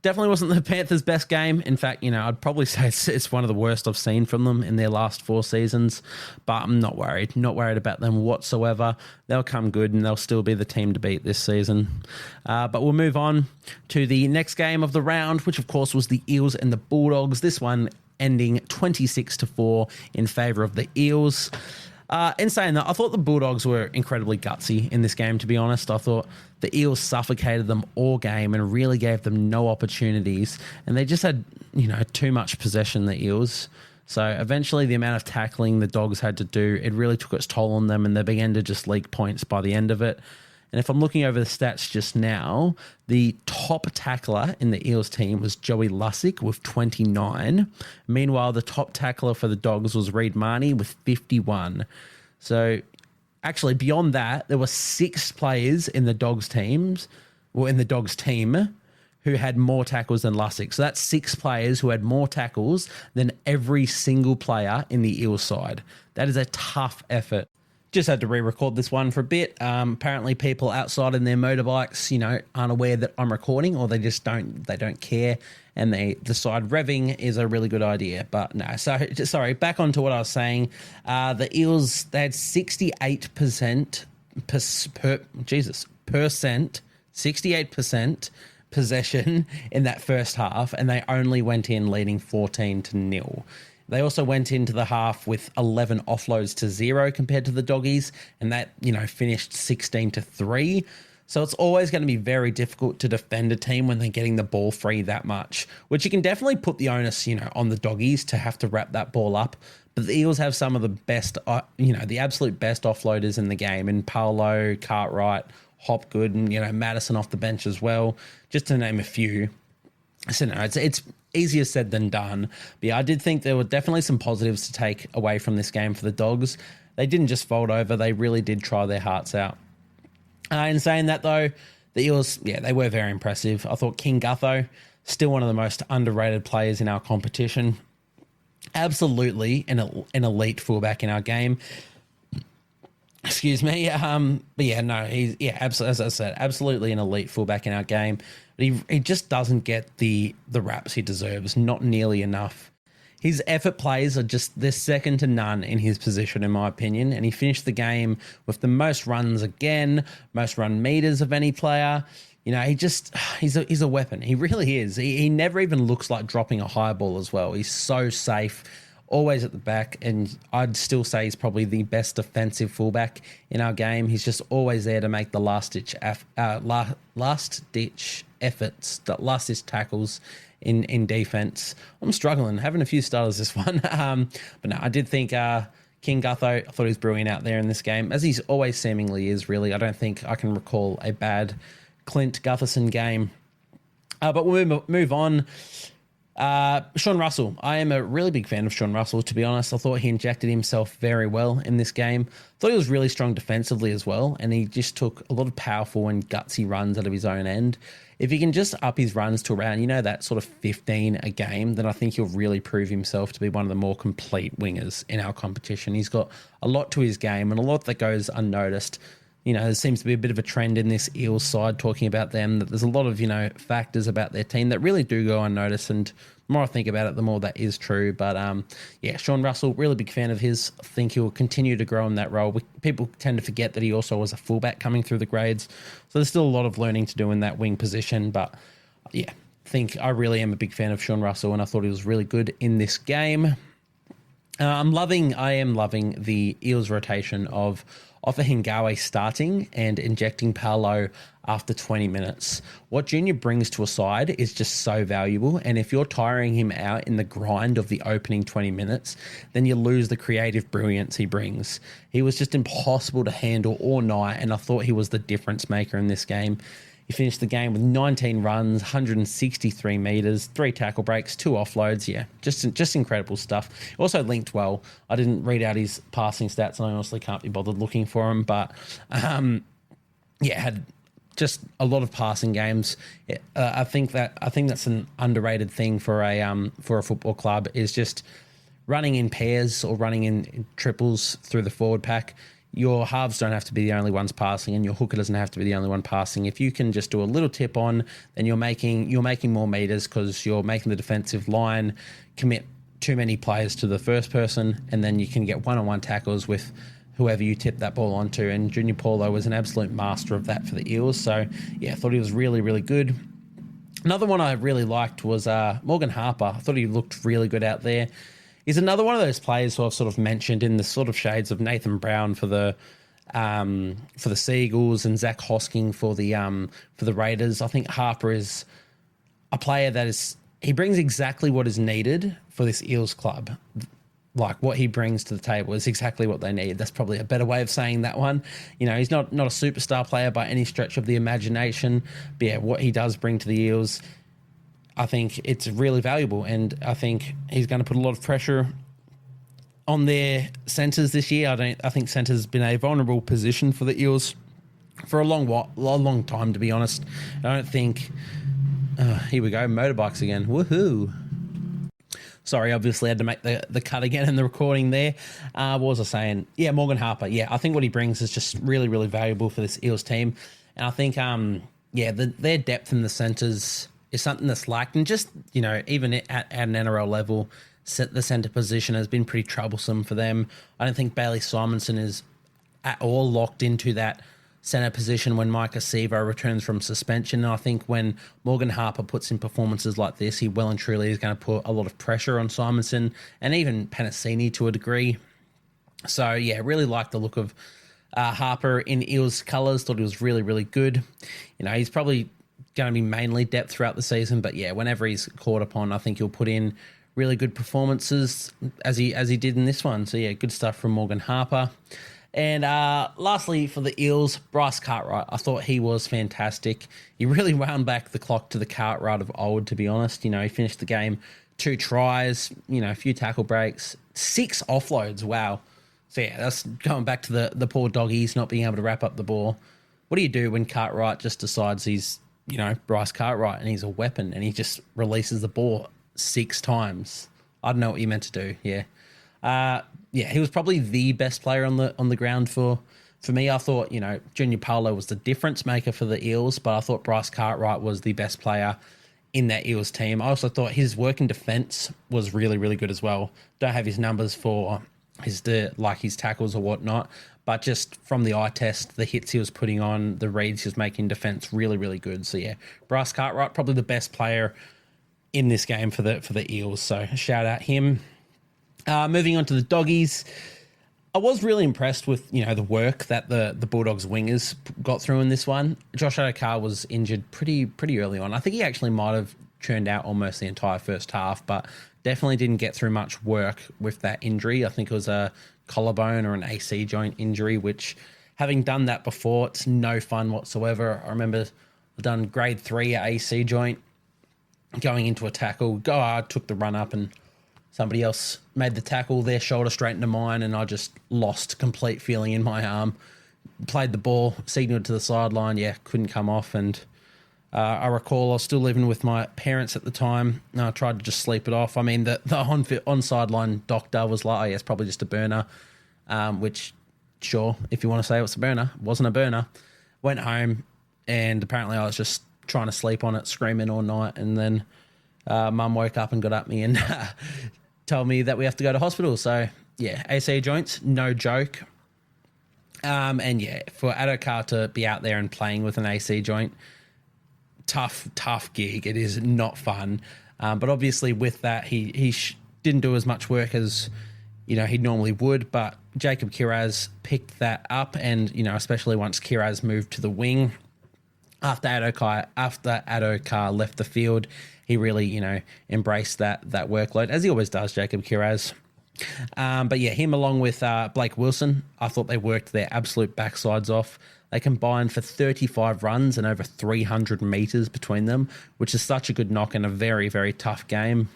S2: definitely wasn't the Panthers' best game. In fact, I'd probably say it's one of the worst I've seen from them in their last 4 seasons. But I'm not worried. Not worried about them whatsoever. They'll come good, and they'll still be the team to beat this season. But we'll move on to the next game of the round, which, of course, was the Eels and the Bulldogs. This one ending 26-4 in favour of the Eels. In saying that, I thought the Bulldogs were incredibly gutsy in this game, to be honest. I thought the Eels suffocated them all game and really gave them no opportunities. And they just had, too much possession, the Eels. So eventually the amount of tackling the Dogs had to do, it really took its toll on them and they began to just leak points by the end of it. And if I'm looking over the stats just now, the top tackler in the Eels team was Joey Lussick with 29. Meanwhile, the top tackler for the Dogs was Reid Marnie with 51. So actually, beyond that, there were 6 players in the Dogs team who had more tackles than Lussick. So that's 6 players who had more tackles than every single player in the Eels side. That is a tough effort. Just had to re-record this one for a bit. Apparently people outside in their motorbikes, aren't aware that I'm recording, or they just don't care, and they decide revving is a really good idea. But no, so sorry, back onto what I was saying. The Eels, they had 68% 68% possession in that first half, and they only went in leading 14-0. They also went into the half with 11 offloads to 0 compared to the Doggies, and that, finished 16-3. So it's always going to be very difficult to defend a team when they're getting the ball free that much, which you can definitely put the onus, on the Doggies to have to wrap that ball up. But the Eels have some of the best, the absolute best offloaders in the game, in Paolo, Cartwright, Hopgood, and, Madison off the bench as well, just to name a few. So no, it's easier said than done. But yeah, I did think there were definitely some positives to take away from this game for the Dogs. They didn't just fold over. They really did try their hearts out. In saying that, though, the Eels, they were very impressive. I thought King Gutho, still one of the most underrated players in our competition. Absolutely an elite fullback in our game. Excuse me. But yeah, no, he's, absolutely, as I said, absolutely an elite fullback in our game. But he just doesn't get the raps he deserves, not nearly enough. His effort plays are they're second to none in his position, in my opinion. And he finished the game with the most runs again, most run meters of any player. He's a weapon. He really is. He never even looks like dropping a high ball as well. He's so safe, always at the back, and I'd still say he's probably the best defensive fullback in our game. He's just always there to make the last-ditch efforts, the last-ditch tackles in defense. I'm struggling, having a few starters this one. But no, I did think King Gutho, I thought he was brilliant out there in this game, as he's always seemingly is, really. I don't think I can recall a bad Clint Gutherson game. But we'll move on. Sean Russell. I am a really big fan of Sean Russell, to be honest. I thought he injected himself very well in this game. Thought he was really strong defensively as well, and he just took a lot of powerful and gutsy runs out of his own end. If he can just up his runs to around, that sort of 15 a game, then I think he'll really prove himself to be one of the more complete wingers in our competition. He's got a lot to his game and a lot that goes unnoticed. There seems to be a bit of a trend in this Eels side talking about them, that there's a lot of, factors about their team that really do go unnoticed, and the more I think about it, the more that is true. But, Sean Russell, really big fan of his. I think he'll continue to grow in that role. People tend to forget that he also was a fullback coming through the grades, so there's still a lot of learning to do in that wing position. But, I really am a big fan of Sean Russell, and I thought he was really good in this game. I am loving the Eels rotation of Offa Hingawe starting and injecting Paolo after 20 minutes. What Junior brings to a side is just so valuable, and if you're tiring him out in the grind of the opening 20 minutes, then you lose the creative brilliance he brings. He was just impossible to handle all night, and I thought he was the difference maker in this game. He finished the game with 19 runs, 163 metres, 3 tackle breaks, 2 offloads. Yeah, just incredible stuff. He also linked well. I didn't read out his passing stats, and I honestly can't be bothered looking for him. But, had just a lot of passing games. I think that's an underrated thing for a football club, is just running in pairs or running in triples through the forward pack. Your halves don't have to be the only ones passing, and your hooker doesn't have to be the only one passing. If you can just do a little tip on, then you're making more meters, because you're making the defensive line commit too many players to the first person, and then you can get one-on-one tackles with whoever you tip that ball onto. And Junior Paulo was an absolute master of that for the Eels. So, I thought he was really, really good. Another one I really liked was Morgan Harper. I thought he looked really good out there. He's another one of those players who I've sort of mentioned in the sort of shades of Nathan Brown for the Seagulls and Zach Hosking for the Raiders. I think Harper is a player he brings exactly what is needed for this Eels club. Like what he brings to the table is exactly what they need. That's probably a better way of saying that one. He's not a superstar player by any stretch of the imagination, but yeah, what he does bring to the Eels, I think it's really valuable, and I think he's going to put a lot of pressure on their centres this year. I think centre's been a vulnerable position for the Eels for a long time, to be honest. I don't think. Here we go, motorbikes again. Woohoo! Sorry, obviously I had to make the cut again in the recording there. What was I saying? Yeah, Morgan Harper. Yeah, I think what he brings is just really, really valuable for this Eels team. And I think, their depth in the centres is something that's liked. And just, even at an NRL level, the centre position has been pretty troublesome for them. I don't think Bailey Simonson is at all locked into that centre position when Mike Acevo returns from suspension. And I think when Morgan Harper puts in performances like this, he well and truly is going to put a lot of pressure on Simonson and even Penasini to a degree. So, yeah, really like the look of Harper in Eels colours. Thought he was really, really good. He's probably going to be mainly depth throughout the season, but yeah, whenever he's called upon, I think he'll put in really good performances as he did in this one. So, yeah, good stuff from Morgan Harper. And lastly, for the Eels, Bryce Cartwright. I thought he was fantastic. He really wound back the clock to the Cartwright of old, to be honest. He finished the game 2 tries, a few tackle breaks, 6 offloads. Wow. So, yeah, that's going back to the poor doggies not being able to wrap up the ball. What do you do when Cartwright just decides he's, Bryce Cartwright and he's a weapon and he just releases the ball 6 times? I don't know what you meant to do, yeah. He was probably the best player on the ground for me. I thought, Junior Paulo was the difference maker for the Eels, but I thought Bryce Cartwright was the best player in that Eels team. I also thought his work in defence was really, really good as well. Don't have his numbers for his tackles or whatnot, but just from the eye test, the hits he was putting on, the reads he was making in defence, really, really good. So yeah, Bryce Cartwright, probably the best player in this game for the Eels. So shout out him. Moving on to the Doggies, I was really impressed with the work that the Bulldogs wingers got through in this one. Josh Adokar was injured pretty early on. I think he actually might have churned out almost the entire first half, but definitely didn't get through much work with that injury. I think it was a collarbone or an AC joint injury, which, having done that before, it's no fun whatsoever. I remember I've done grade 3 AC joint, going into a tackle. I took the run up and somebody else made the tackle, their shoulder straight into mine, and I just lost complete feeling in my arm. Played the ball, signalled to the sideline, couldn't come off. And I recall I was still living with my parents at the time. And I tried to just sleep it off. I mean, the on-sideline doctor was like, it's probably just a burner, which, sure, if you want to say it was a burner, it wasn't a burner. Went home, and apparently I was just trying to sleep on it, screaming all night, and then Mum woke up and got at me and told me that we have to go to hospital. So, yeah, AC joints, no joke. And, yeah, for Adokar to be out there and playing with an AC joint, tough gig. It is not fun. But obviously with that, he didn't do as much work as, he normally would. But Jacob Kiraz picked that up, and, especially once Kiraz moved to the wing, after Adokar left the field, he really, embraced that workload, as he always does, Jacob Kiraz. But yeah, him along with Blake Wilson, I thought they worked their absolute backsides off. They combined for 35 runs and over 300 metres between them, which is such a good knock in a very, very tough game.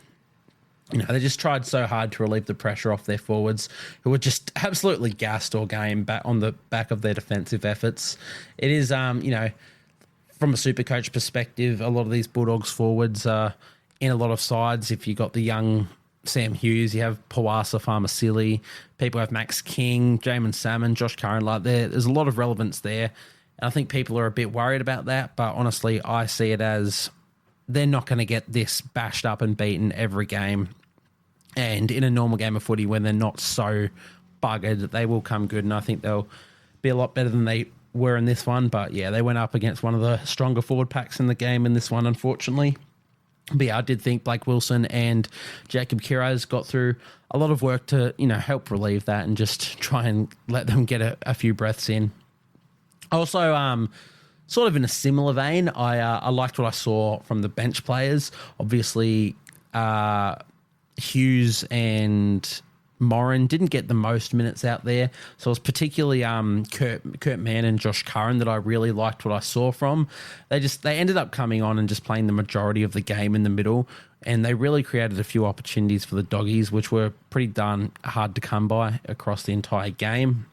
S2: They just tried so hard to relieve the pressure off their forwards, who were just absolutely gassed all game back on the back of their defensive efforts. It is, from a super coach perspective, a lot of these Bulldogs forwards are in a lot of sides. If you got the young Sam Hughes, you have Pawasa Farmasili, people have Max King, Jamin Salmon, Josh Curran. There's a lot of relevance there. And I think people are a bit worried about that. But honestly, I see it as they're not going to get this bashed up and beaten every game. And in a normal game of footy, when they're not so buggered, they will come good. And I think they'll be a lot better than they were in this one. But yeah, they went up against one of the stronger forward packs in the game in this one, unfortunately. But yeah, I did think Blake Wilson and Jacob Kiraz got through a lot of work to, help relieve that and just try and let them get a few breaths in. Also, sort of in a similar vein, I liked what I saw from the bench players. Obviously, Hughes and Moran didn't get the most minutes out there. So it was particularly Kurt Mann and Josh Curran that I really liked what I saw from. They ended up coming on and just playing the majority of the game in the middle, and they really created a few opportunities for the Doggies, which were pretty darn hard to come by across the entire game.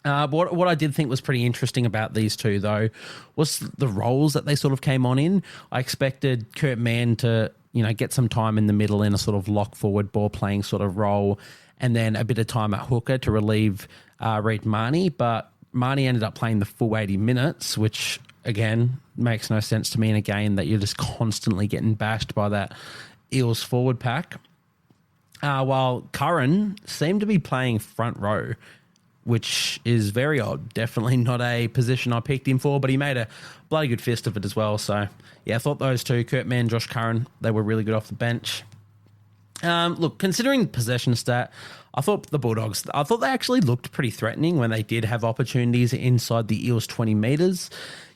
S2: What I did think was pretty interesting about these two, though, was the roles that they sort of came on in. I expected Kurt Mann to get some time in the middle in a sort of lock forward ball playing sort of role, and then a bit of time at hooker to relieve Reid Marnie. But Marnie ended up playing the full 80 minutes, which, again, makes no sense to me in a game that you're just constantly getting bashed by that Eels forward pack. While Curran seemed to be playing front row, which is very odd. Definitely not a position I picked him for, but he made a bloody good fist of it as well. So, yeah, I thought those two, Kurt Mann, Josh Curran, they were really good off the bench. Look, considering possession stat, I thought the Bulldogs, they actually looked pretty threatening when they did have opportunities inside the Eels 20 metres.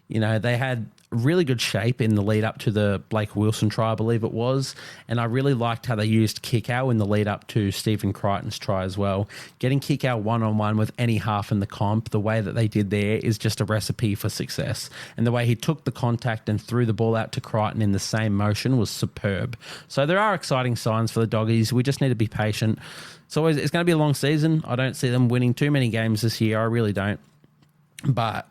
S2: They had really good shape in the lead up to the Blake Wilson try, I believe it was. And I really liked how they used Kikau in the lead up to Stephen Crichton's try as well. Getting Kikau one-on-one with any half in the comp, the way that they did there is just a recipe for success. And the way he took the contact and threw the ball out to Crichton in the same motion was superb. So there are exciting signs for the Doggies. We just need to be patient. So it's going to be a long season. I don't see them winning too many games this year. I really don't. But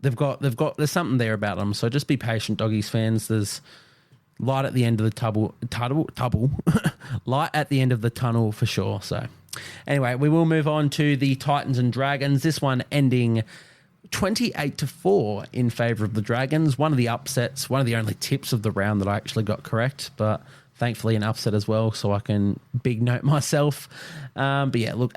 S2: there's something there about them. So just be patient, Doggies fans. There's light at the end of the light at the end of the tunnel for sure. So anyway, we will move on to the Titans and Dragons. This one ending 28-4 in favour of the Dragons. One of the upsets, one of the only tips of the round that I actually got correct, but thankfully an upset as well, so I can big note myself. But yeah, look,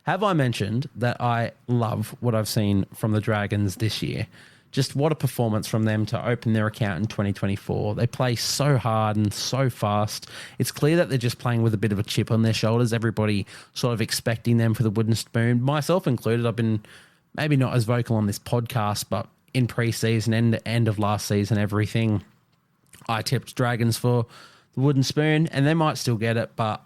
S2: have I mentioned that I love what I've seen from the Dragons this year? Just what a performance from them to open their account in 2024. They play so hard and so fast. It's clear that they're just playing with a bit of a chip on their shoulders. Everybody sort of expecting them for the wooden spoon, myself included. I've been maybe not as vocal on this podcast, but in pre-season and end of last season, everything, I tipped Dragons for the wooden spoon, and they might still get it, but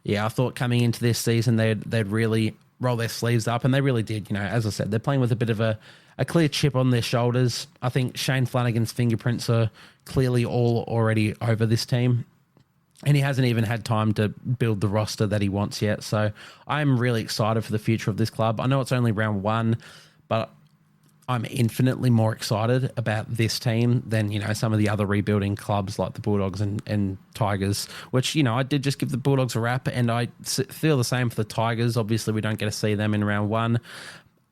S2: yeah, I thought coming into this season they'd really roll their sleeves up, and they really did. As I said, they're playing with a bit of a clear chip on their shoulders. I think Shane Flanagan's fingerprints are clearly all already over this team, and he hasn't even had time to build the roster that he wants yet. So I'm really excited for the future of this club. I know it's only round one, but I'm infinitely more excited about this team than, some of the other rebuilding clubs like the Bulldogs and Tigers, which, I did just give the Bulldogs a rap, and I feel the same for the Tigers. Obviously, we don't get to see them in round one.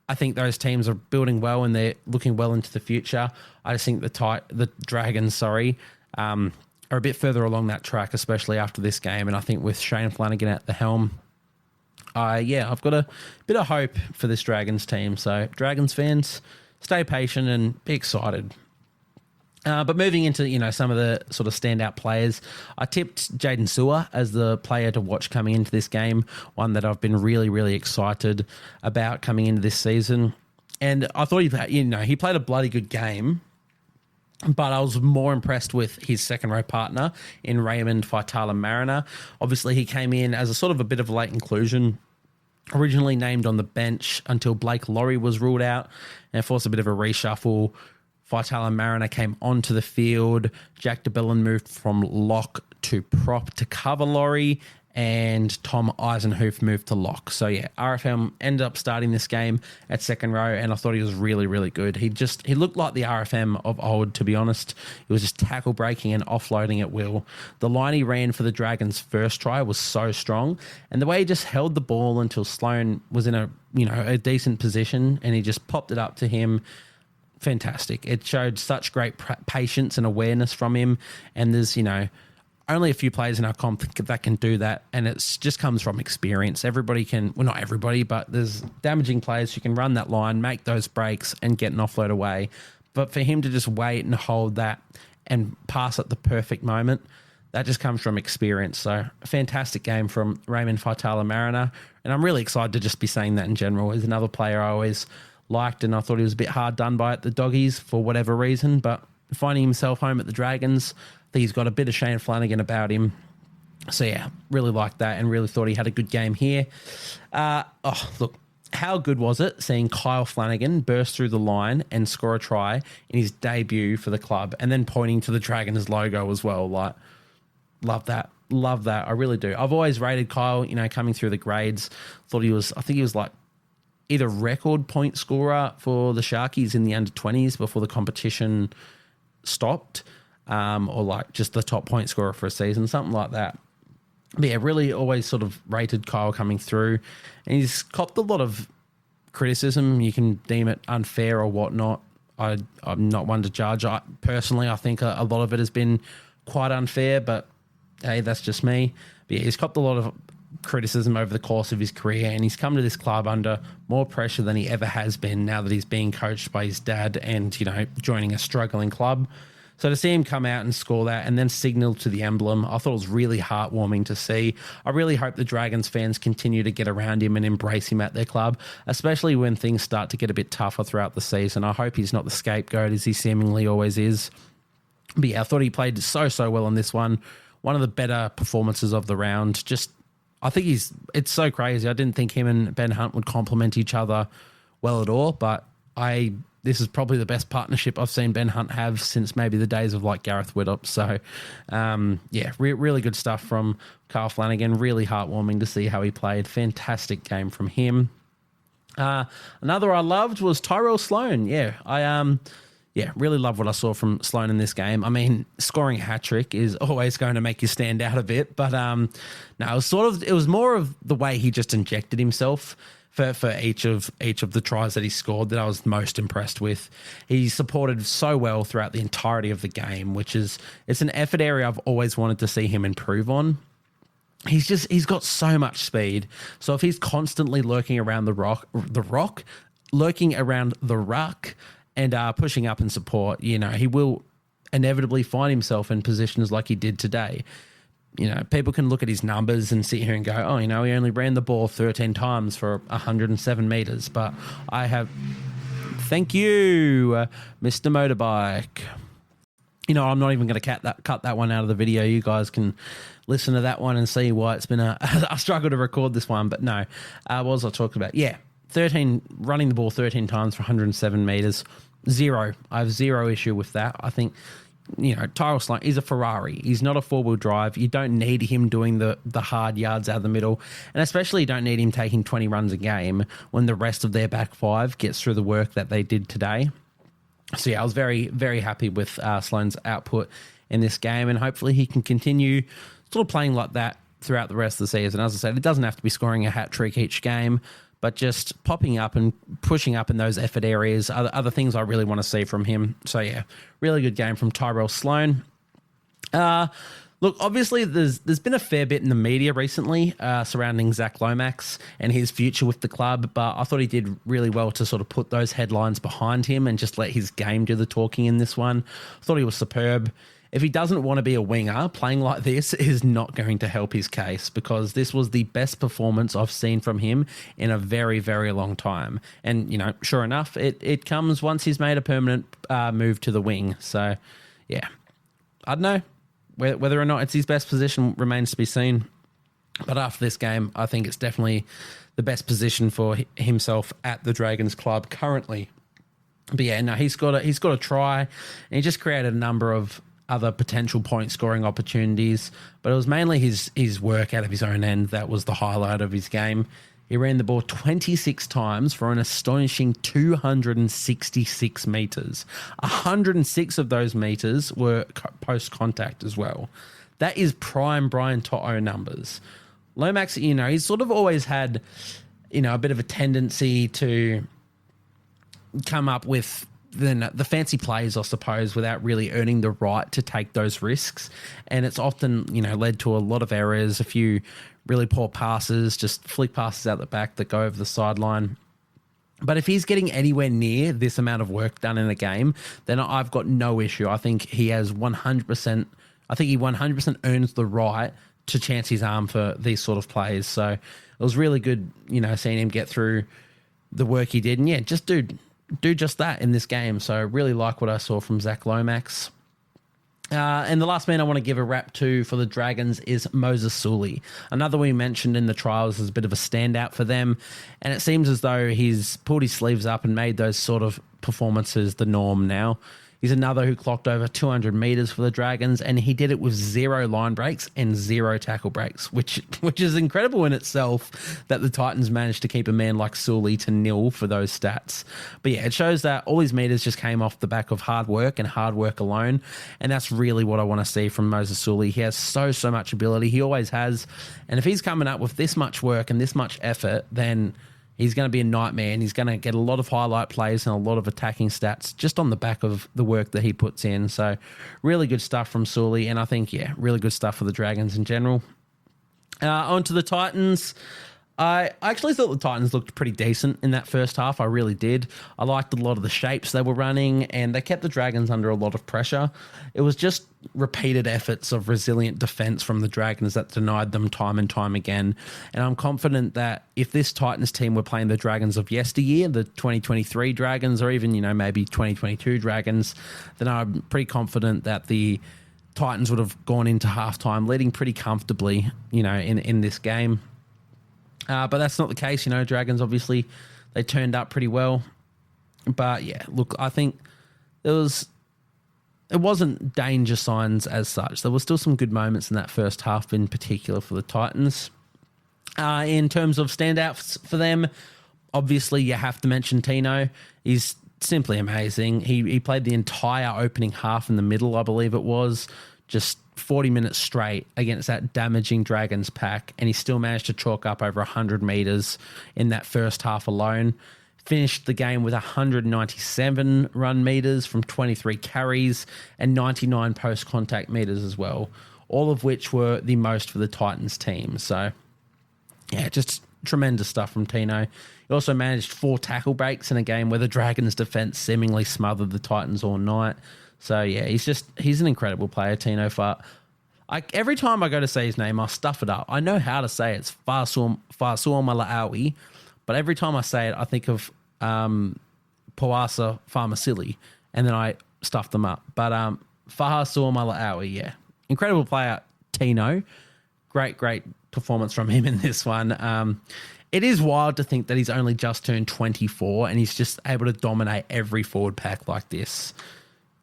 S2: I think those teams are building well and they're looking well into the future. I just think the Dragons, are a bit further along that track, especially after this game. And I think with Shane Flanagan at the helm, I've got a bit of hope for this Dragons team. So Dragons fans, stay patient and be excited. But moving into, some of the sort of standout players, I tipped Jaden Sewer as the player to watch coming into this game, one that I've been really, really excited about coming into this season. And I thought he played a bloody good game, but I was more impressed with his second row partner in Raymond Faitala-Mariner. Obviously, he came in as a sort of a bit of a late inclusion, originally named on the bench until Blake Laurie was ruled out, and forced a bit of a reshuffle. Faitala-Mariner came onto the field. Jack DeBellin moved from lock to prop to cover Laurie, and Tom Eisenhoof moved to lock. So yeah, RFM ended up starting this game at second row, and I thought he was really, really good. He looked like the RFM of old, to be honest. He was just tackle breaking and offloading at will. The line he ran for the Dragons' first try was so strong, and the way he just held the ball until Sloan was in a decent position, and he just popped it up to him. Fantastic. It showed such great patience and awareness from him, and there's, only a few players in our comp that can do that, and it just comes from experience. Everybody can, well, not everybody, but there's damaging players who can run that line, make those breaks, and get an offload away. But for him to just wait and hold that and pass at the perfect moment, that just comes from experience. So a fantastic game from Raymond Faitala-Mariner, and I'm really excited to just be saying that in general. He's another player I always liked, and I thought he was a bit hard done by at the Doggies for whatever reason, but finding himself home at the Dragons, I think he's got a bit of Shane Flanagan about him. So, yeah, really liked that and really thought he had a good game here. Look, how good was it seeing Kyle Flanagan burst through the line and score a try in his debut for the club, and then pointing to the Dragons logo as well. Like, love that. Love that. I really do. I've always rated Kyle, coming through the grades. I think he was like either record point scorer for the Sharkies in the under-20s before the competition stopped, or like just the top point scorer for a season, something like that. But yeah, really always sort of rated Kyle coming through, and he's copped a lot of criticism. You can deem it unfair or whatnot. I'm not one to judge. I think a lot of it has been quite unfair, but hey, that's just me. But yeah, he's copped a lot of criticism over the course of his career, and he's come to this club under more pressure than he ever has been now that he's being coached by his dad and, joining a struggling club. So to see him come out and score that and then signal to the emblem, I thought it was really heartwarming to see. I really hope the Dragons fans continue to get around him and embrace him at their club, especially when things start to get a bit tougher throughout the season. I hope he's not the scapegoat as he seemingly always is. But yeah, I thought he played so well in this one. One of the better performances of the round. I think it's so crazy. I didn't think him and Ben Hunt would complement each other well at all, but this is probably the best partnership I've seen Ben Hunt have since maybe the days of like Gareth Widdop. So, really good stuff from Kyle Flanagan. Really heartwarming to see how he played. Fantastic game from him. Another I loved was Tyrell Sloan. Really love what I saw from Sloan in this game. I mean, scoring a hat-trick is always going to make you stand out a bit, but it was more of the way he just injected himself for each of the tries that he scored that I was most impressed with. He supported so well throughout the entirety of the game, it's an effort area I've always wanted to see him improve on. He's got so much speed. So if he's constantly lurking around lurking around the ruck, and pushing up in support, he will inevitably find himself in positions like he did today. People can look at his numbers and sit here and go, he only ran the ball 13 times for 107 meters. But thank you, Mr. Motorbike. I'm not even going to cut that one out of the video. You guys can listen to that one and see why it's been a struggle to record this one. But no, what was I talking about? Yeah. Running the ball 13 times for 107 meters. Zero. I have zero issue with that. I think, Tyrell Sloan is a Ferrari. He's not a four-wheel drive. You don't need him doing the hard yards out of the middle. And especially you don't need him taking 20 runs a game when the rest of their back five gets through the work that they did today. So yeah, I was very, very happy with Sloan's output in this game. And hopefully he can continue sort of playing like that throughout the rest of the season. As I said, it doesn't have to be scoring a hat-trick each game, but just popping up and pushing up in those effort areas are other things I really want to see from him. So, yeah, really good game from Tyrell Sloan. Look, obviously, there's been a fair bit in the media recently surrounding Zach Lomax and his future with the club, but I thought he did really well to sort of put those headlines behind him and just let his game do the talking in this one. I thought he was superb. If he doesn't want to be a winger, playing like this is not going to help his case, because this was the best performance I've seen from him in a very, very long time. And, sure enough, it comes once he's made a permanent move to the wing. So, yeah, I don't know. Whether or not it's his best position remains to be seen. But after this game, I think it's definitely the best position for himself at the Dragons club currently. But yeah, no, he's got a try, and he just created a number of other potential point scoring opportunities, but it was mainly his work out of his own end that was the highlight of his game. He ran the ball 26 times for an astonishing 266 meters. 106 of those meters were post contact as well. That is prime Brian To'o numbers. Lomax, he's sort of always had, a bit of a tendency to come up with the fancy plays, I suppose, without really earning the right to take those risks. And it's often, led to a lot of errors, a few really poor passes, just flick passes out the back that go over the sideline. But if he's getting anywhere near this amount of work done in a game, then I've got no issue. I think he has 100%, I think he 100% earns the right to chance his arm for these sort of plays. So it was really good, seeing him get through the work he did. And yeah, just do just that in this game. So I really like what I saw from Zach Lomax. And the last man I want to give a rap to for the Dragons is Moses Suli. Another we mentioned in the trials as a bit of a standout for them. And it seems as though he's pulled his sleeves up and made those sort of performances the norm now. He's another who clocked over 200 metres for the Dragons, and he did it with 0 line breaks and 0 tackle breaks, which is incredible in itself that the Titans managed to keep a man like Sully to nil for those stats. But yeah, it shows that all his metres just came off the back of hard work and hard work alone, and that's really what I want to see from Moses Sully. He has so much ability. He always has, and if he's coming up with this much work and this much effort, then he's going to be a nightmare, and he's going to get a lot of highlight plays and a lot of attacking stats just on the back of the work that he puts in. So really good stuff from Sully, and I think, really good stuff for the Dragons in general. On to the Titans. I actually thought the Titans looked pretty decent in that first half. I really did. I liked a lot of the shapes they were running, and they kept the Dragons under a lot of pressure. It was just repeated efforts of resilient defense from the Dragons that denied them time and time again. And I'm confident that if this Titans team were playing the Dragons of yesteryear, the 2023 Dragons, or even, maybe 2022 Dragons, then I'm pretty confident that the Titans would have gone into halftime leading pretty comfortably, in this game. But that's not the case, Dragons, obviously, they turned up pretty well. But yeah, look, I think it wasn't danger signs as such. There were still some good moments in that first half in particular for the Titans. In terms of standouts for them, obviously you have to mention Tino. He's simply amazing. He played the entire opening half in the middle, I believe it was, just 40 minutes straight against that damaging Dragons pack, and he still managed to chalk up over 100 metres in that first half alone. Finished the game with 197 run metres from 23 carries and 99 post-contact metres as well, all of which were the most for the Titans team. So, yeah, just tremendous stuff from Tino. He also managed 4 tackle breaks in a game where the Dragons' defence seemingly smothered the Titans all night. So, yeah, he's an incredible player, Tino. Every time I go to say his name, I stuff it up. I know how to say it. It's Fa'asuamaleaui, but every time I say it, I think of Poasa Farmasili, and then I stuff them up. But Fa'asuamaleaui, yeah. Incredible player, Tino. Great performance from him in this one. It is wild to think that he's only just turned 24, and he's just able to dominate every forward pack like this.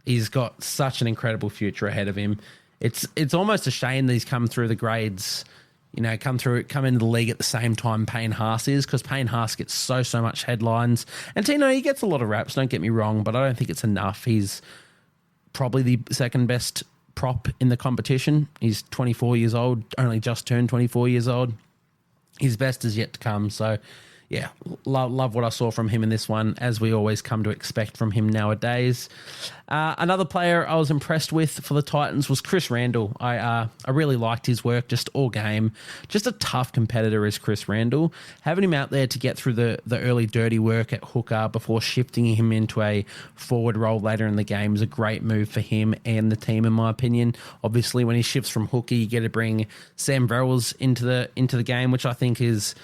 S2: He's got such an incredible future ahead of him. It's almost a shame that he's come through the grades, come into the league at the same time Payne Haas is, because Payne Haas gets so much headlines. And Tino, he gets a lot of raps, don't get me wrong, but I don't think it's enough. He's probably the second best prop in the competition. He's 24 years old, only just turned 24 years old. His best is yet to come. So, yeah, love what I saw from him in this one, as we always come to expect from him nowadays. Another player I was impressed with for the Titans was Chris Randall. I really liked his work just all game. Just a tough competitor is Chris Randall. Having him out there to get through the early dirty work at hooker before shifting him into a forward role later in the game is a great move for him and the team, in my opinion. Obviously, when he shifts from hooker, you get to bring Sam Verrills into the game, which I think is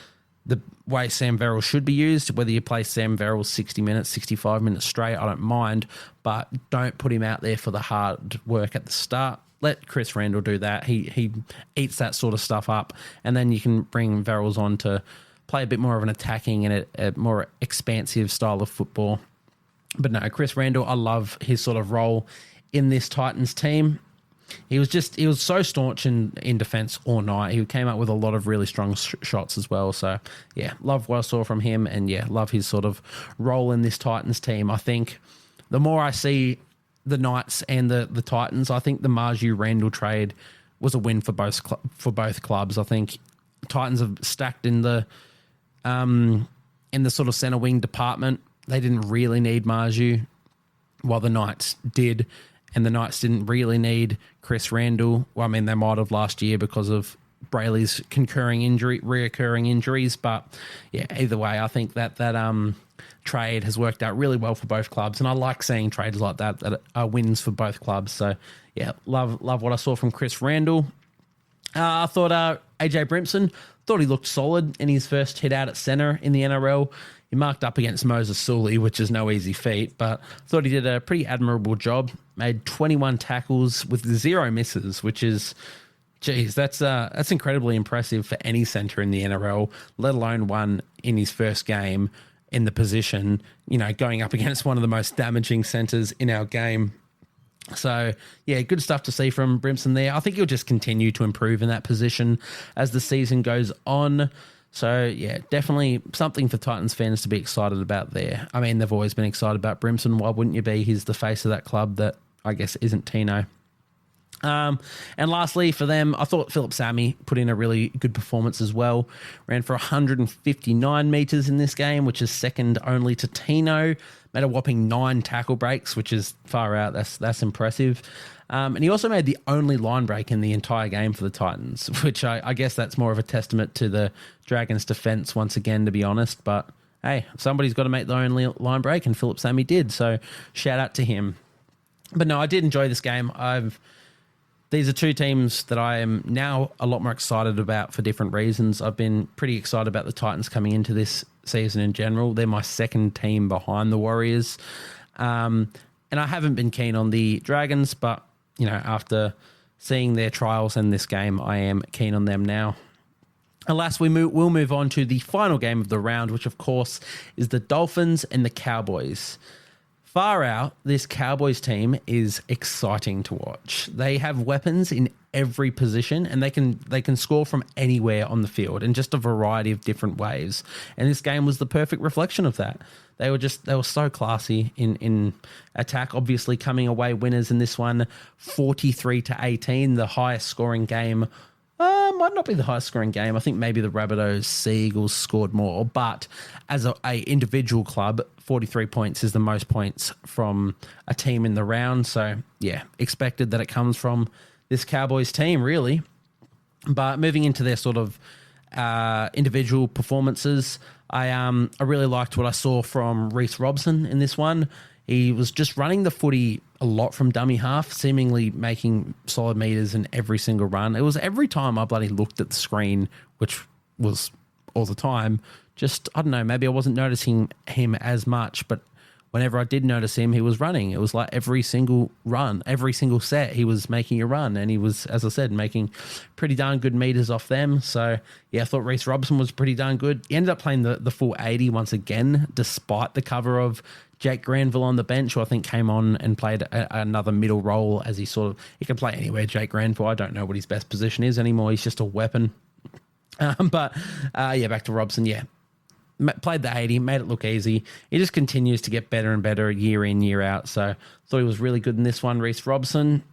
S2: the way Sam Verrill should be used. Whether you play Sam Verrill 60 minutes, 65 minutes straight, I don't mind, but don't put him out there for the hard work at the start. Let Chris Randall do that. He eats that sort of stuff up, and then you can bring Verrills on to play a bit more of an attacking and a more expansive style of football. But no, Chris Randall, I love his sort of role in this Titans team. He was so staunch in defence all night. He came up with a lot of really strong shots as well. So, yeah, love what I saw from him, and, yeah, love his sort of role in this Titans team. I think the more I see the Knights and the Titans, I think the Marju-Randall trade was a win for both clubs. I think Titans have stacked in the sort of centre wing department. They didn't really need Marju. while the Knights did. And the Knights didn't really need Chris Randall. Well, I mean, they might have last year because of Brayley's reoccurring injuries. But yeah, either way, I think that trade has worked out really well for both clubs. And I like seeing trades like that are wins for both clubs. So yeah, love what I saw from Chris Randall. I thought AJ Brimson, thought he looked solid in his first hit out at centre in the NRL. He marked up against Moses Sully, which is no easy feat, but thought he did a pretty admirable job. Made 21 tackles with 0 misses, which is, geez, that's incredibly impressive for any centre in the NRL, let alone one in his first game in the position, going up against one of the most damaging centres in our game. So, yeah, good stuff to see from Brimson there. I think he'll just continue to improve in that position as the season goes on. So, yeah, definitely something for Titans fans to be excited about there. I mean, they've always been excited about Brimson. Why wouldn't you be? He's the face of that club that I guess isn't Tino. And lastly, for them, I thought Philip Sammy put in a really good performance as well. Ran for 159 metres in this game, which is second only to Tino. Made a whopping 9 tackle breaks, which is far out. That's impressive. And he also made the only line break in the entire game for the Titans, which I guess that's more of a testament to the Dragons' defence once again, to be honest. But hey, somebody's got to make the only line break, and Philip Sammy did. So shout out to him. But no, I did enjoy this game. These are two teams that I am now a lot more excited about for different reasons. I've been pretty excited about the Titans coming into this season in general. They're my second team behind the Warriors. And I haven't been keen on the Dragons, but, after seeing their trials in this game, I am keen on them now. And last, we'll move on to the final game of the round, which, of course, is the Dolphins and the Cowboys. Far out, this Cowboys team is exciting to watch. They have weapons in every position, and they can score from anywhere on the field in just a variety of different ways. And this game was the perfect reflection of that. They were so classy in attack. Obviously, coming away winners in this one, 43-18, the highest scoring game. Might not be the highest scoring game. I think maybe the Rabbitohs Sea Eagles scored more, but as a individual club, 43 points is the most points from a team in the round. So yeah, expected that it comes from this Cowboys team, really. But moving into their sort of individual performances, I really liked what I saw from Reece Robson in this one. He was just running the footy a lot from dummy half, seemingly making solid meters in every single run. It was every time I bloody looked at the screen, which was all the time. Just, I don't know, maybe I wasn't noticing him as much, but whenever I did notice him, he was running. It was like every single run, every single set, he was making a run. And he was, as I said, making pretty darn good meters off them. So, yeah, I thought Reece Robson was pretty darn good. He ended up playing the full 80 once again, despite the cover of Jake Granville on the bench, who I think came on and played another middle role as he can play anywhere, Jake Granville. I don't know what his best position is anymore. He's just a weapon. But back to Robson, yeah. Played the 80, made it look easy. He just continues to get better and better year in, year out. So thought he was really good in this one, Reece Robson.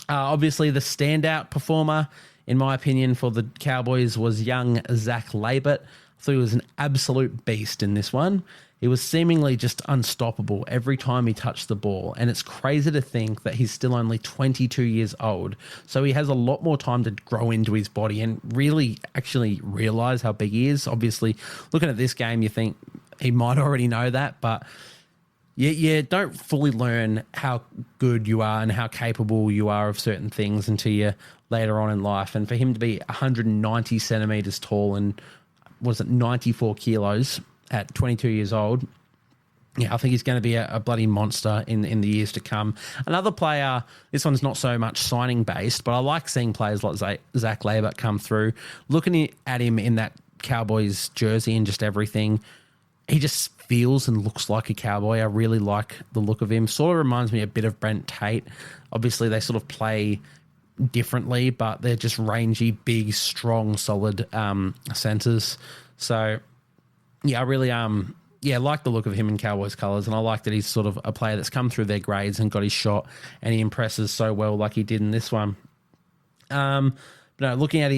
S2: Obviously, the standout performer, in my opinion, for the Cowboys was young Zach Labert. I thought he was an absolute beast in this one. He was seemingly just unstoppable every time he touched the ball. And it's crazy to think that he's still only 22 years old. So he has a lot more time to grow into his body and really actually realize how big he is. Obviously, looking at this game, you think he might already know that, but you don't fully learn how good you are and how capable you are of certain things until you later on in life. And for him to be 190 centimeters tall and 94 kilos at 22 years old, yeah, I think he's going to be a bloody monster in the years to come. Another player, this one's not so much signing based, but I like seeing players like Zach Labert come through. Looking at him in that Cowboys jersey and just everything, he just feels and looks like a Cowboy. I really like the look of him. Sort of reminds me a bit of Brent Tate. Obviously, they sort of play differently, but they're just rangy, big, strong, solid centers. So yeah, I really like the look of him in Cowboys colours, and I like that he's sort of a player that's come through their grades and got his shot, and he impresses so well like he did in this one. But no, looking at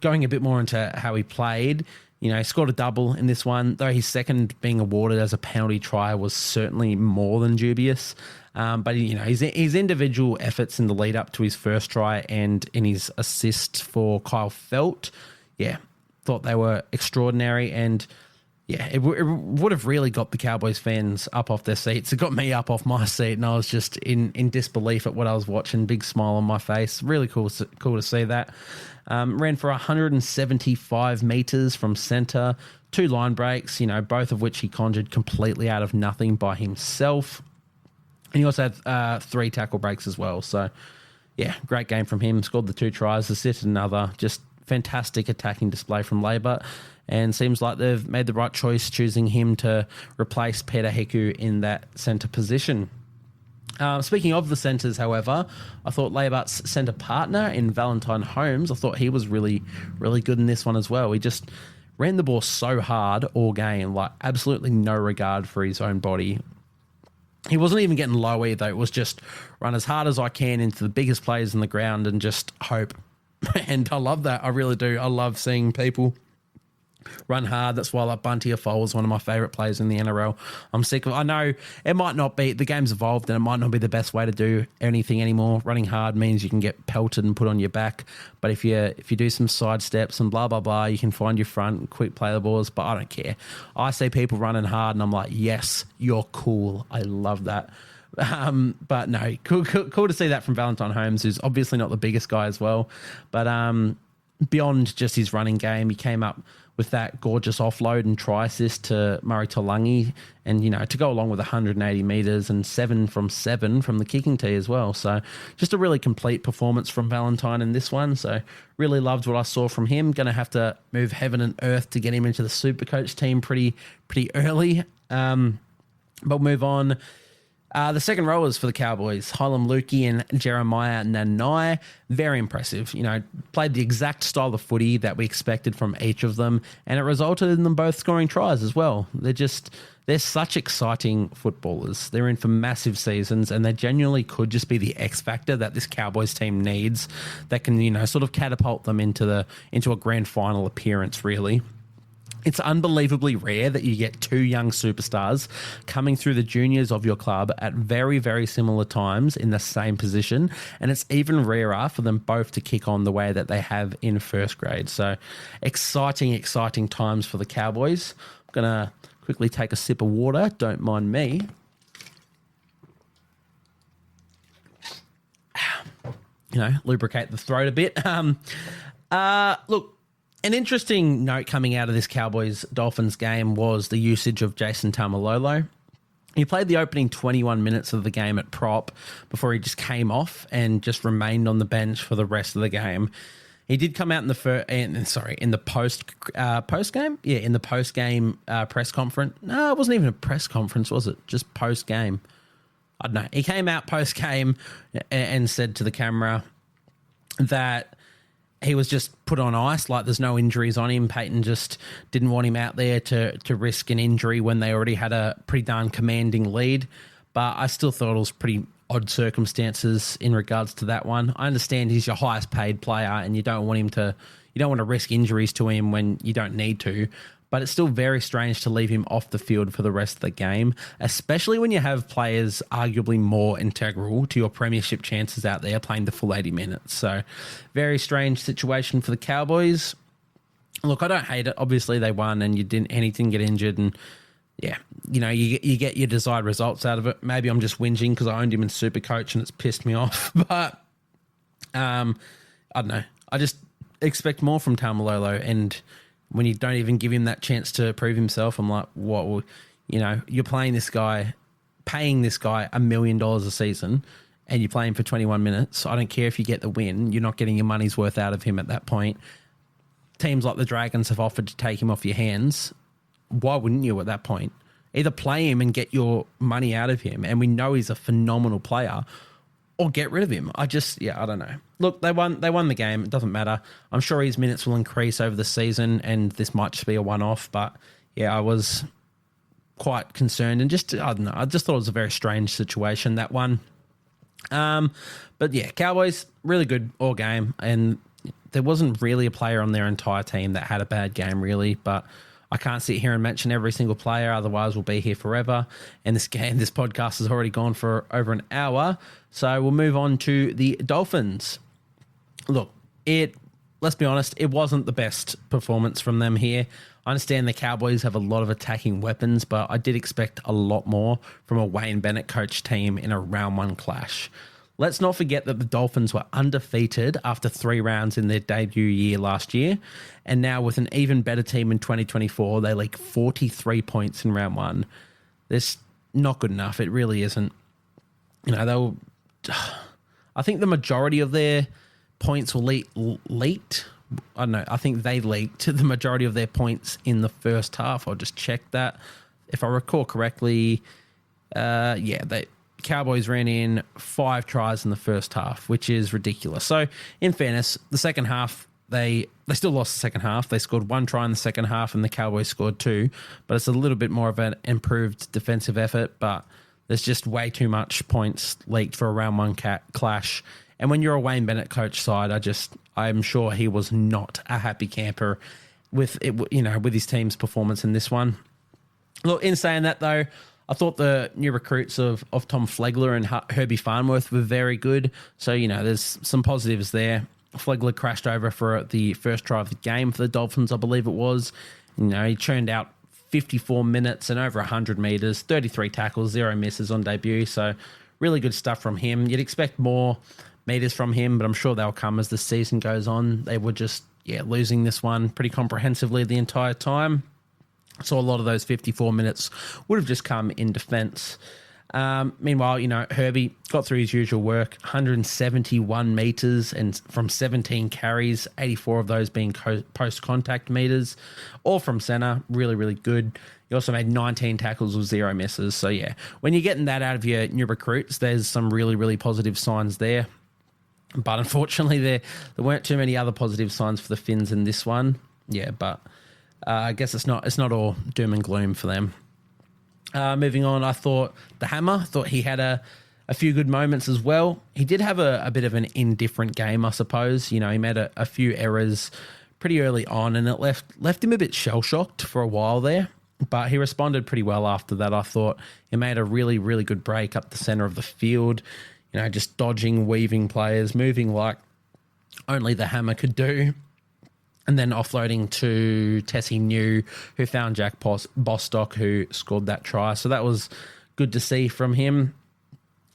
S2: going a bit more into how he played, He scored a double in this one, though his second being awarded as a penalty try was certainly more than dubious. But his individual efforts in the lead up to his first try and in his assist for Kyle Felt, thought they were extraordinary. And it would have really got the Cowboys fans up off their seats. It got me up off my seat, and I was just in disbelief at what I was watching. Big smile on my face. Really cool to see that. Ran for 175 metres from centre, 2 line breaks, both of which he conjured completely out of nothing by himself. And he also had 3 tackle breaks as well. So, great game from him. Scored the 2 tries, assisted another. Just fantastic attacking display from Labour. And seems like they've made the right choice choosing him to replace Peter Heku in that centre position. Speaking of the centres, however, I thought Labour's centre partner in Valentine Holmes, I thought he was really, really good in this one as well. He just ran the ball so hard all game, like absolutely no regard for his own body. He wasn't even getting low either. It was just run as hard as I can into the biggest players in the ground and just hope. And I love that. I really do. I love seeing people run hard. That's why Bunty Afoe is one of my favourite players in the NRL. I'm sick of. I know it might not be. The game's evolved, and it might not be the best way to do anything anymore. Running hard means you can get pelted and put on your back. But if you do some side steps and blah blah blah, you can find your front and quick play the balls. But I don't care. I see people running hard, and I'm like, yes, you're cool. I love that. But no, cool to see that from Valentine Holmes, who's obviously not the biggest guy as well. But beyond just his running game, he came up with that gorgeous offload and try assist to Murray Taulagi, and to go along with 180 metres and 7 from the kicking tee as well. So just a really complete performance from Valentine in this one. So really loved what I saw from him. Going to have to move heaven and earth to get him into the Supercoach team pretty early. But we'll move on. The second rowers for the Cowboys, Hylam Lukey and Jeremiah Nanai, very impressive. Played the exact style of footy that we expected from each of them, and it resulted in them both scoring tries as well. They're such exciting footballers. They're in for massive seasons, and they genuinely could just be the X factor that this Cowboys team needs that can, sort of catapult them into a grand final appearance, really. It's unbelievably rare that you get 2 young superstars coming through the juniors of your club at very, very similar times in the same position. And it's even rarer for them both to kick on the way that they have in first grade. So exciting times for the Cowboys. I'm going to quickly take a sip of water. Don't mind me. Lubricate the throat a bit. Look. An interesting note coming out of this Cowboys-Dolphins game was the usage of Jason Taumalolo. He played the opening 21 minutes of the game at prop before he just came off and just remained on the bench for the rest of the game. He did come out in the post game. Yeah, in the post game press conference. No, it wasn't even a press conference, was it? Just post game. I don't know. He came out post game and said to the camera that he was just put on ice, like there's no injuries on him. Peyton just didn't want him out there to risk an injury when they already had a pretty darn commanding lead. But I still thought it was pretty odd circumstances in regards to that one. I understand he's your highest paid player and you don't want to risk injuries to him when you don't need to. But it's still very strange to leave him off the field for the rest of the game, especially when you have players arguably more integral to your premiership chances out there playing the full 80 minutes. So very strange situation for the Cowboys. Look, I don't hate it. Obviously they won and he didn't get injured, and you get your desired results out of it. Maybe I'm just whinging because I owned him in Supercoach and it's pissed me off. But I don't know. I just expect more from Taumalolo, and when you don't even give him that chance to prove himself, I'm like, what? You're playing this guy, paying this guy $1 million a season, and you play him for 21 minutes. I don't care if you get the win. You're not getting your money's worth out of him at that point. Teams like the Dragons have offered to take him off your hands. Why wouldn't you at that point? Either play him and get your money out of him, and we know he's a phenomenal player, or get rid of him. I don't know. Look, they won the game. It doesn't matter. I'm sure his minutes will increase over the season, and this might just be a one-off. But yeah, I was quite concerned, and I don't know. I just thought it was a very strange situation, that one. But yeah, Cowboys really good all game, and there wasn't really a player on their entire team that had a bad game, really. But I can't sit here and mention every single player, otherwise we'll be here forever. And this podcast has already gone for over an hour. So we'll move on to the Dolphins. Look, let's be honest, it wasn't the best performance from them here. I understand the Cowboys have a lot of attacking weapons, but I did expect a lot more from a Wayne Bennett coach team in a round one clash. Let's not forget that the Dolphins were undefeated after 3 rounds in their debut year last year, and now with an even better team in 2024, they leak 43 points in round one. That's not good enough. It really isn't. I think the majority of their points were leaked. I don't know. I think they leaked the majority of their points in the first half. I'll just check that. If I recall correctly, the Cowboys ran in 5 tries in the first half, which is ridiculous. So, in fairness, the second half, they still lost the second half. They scored 1 try in the second half, and the Cowboys scored 2. But it's a little bit more of an improved defensive effort. But there's just way too much points leaked for a round one clash. And when you're a Wayne Bennett coach side, I'm sure he was not a happy camper with it, with his team's performance in this one. Look, in saying that though, I thought the new recruits of Tom Flegler and Herbie Farnworth were very good. So, there's some positives there. Flegler crashed over for the first try of the game for the Dolphins, I believe it was. He churned out 54 minutes and over 100 meters, 33 tackles, 0 misses on debut. So really good stuff from him. You'd expect more meters from him, but I'm sure they'll come as the season goes on. They were just, losing this one pretty comprehensively the entire time. So a lot of those 54 minutes would have just come in defense. Meanwhile, Herbie got through his usual work, 171 meters and from 17 carries, 84 of those being post-contact meters, all from center. Really, really good. He also made 19 tackles with 0 misses. So, when you're getting that out of your new recruits, there's some really, really positive signs there. But unfortunately, there weren't too many other positive signs for the Finns in this one. But I guess it's not all doom and gloom for them. Moving on, I thought the Hammer, he had a few good moments as well. He did have a bit of an indifferent game, I suppose. He made a few errors pretty early on, and it left him a bit shell-shocked for a while there. But he responded pretty well after that, I thought. He made a really, really good break up the center of the field. Just dodging, weaving players, moving like only the Hammer could do. And then offloading to Tessie New, who found Jack Bostock, who scored that try. So that was good to see from him.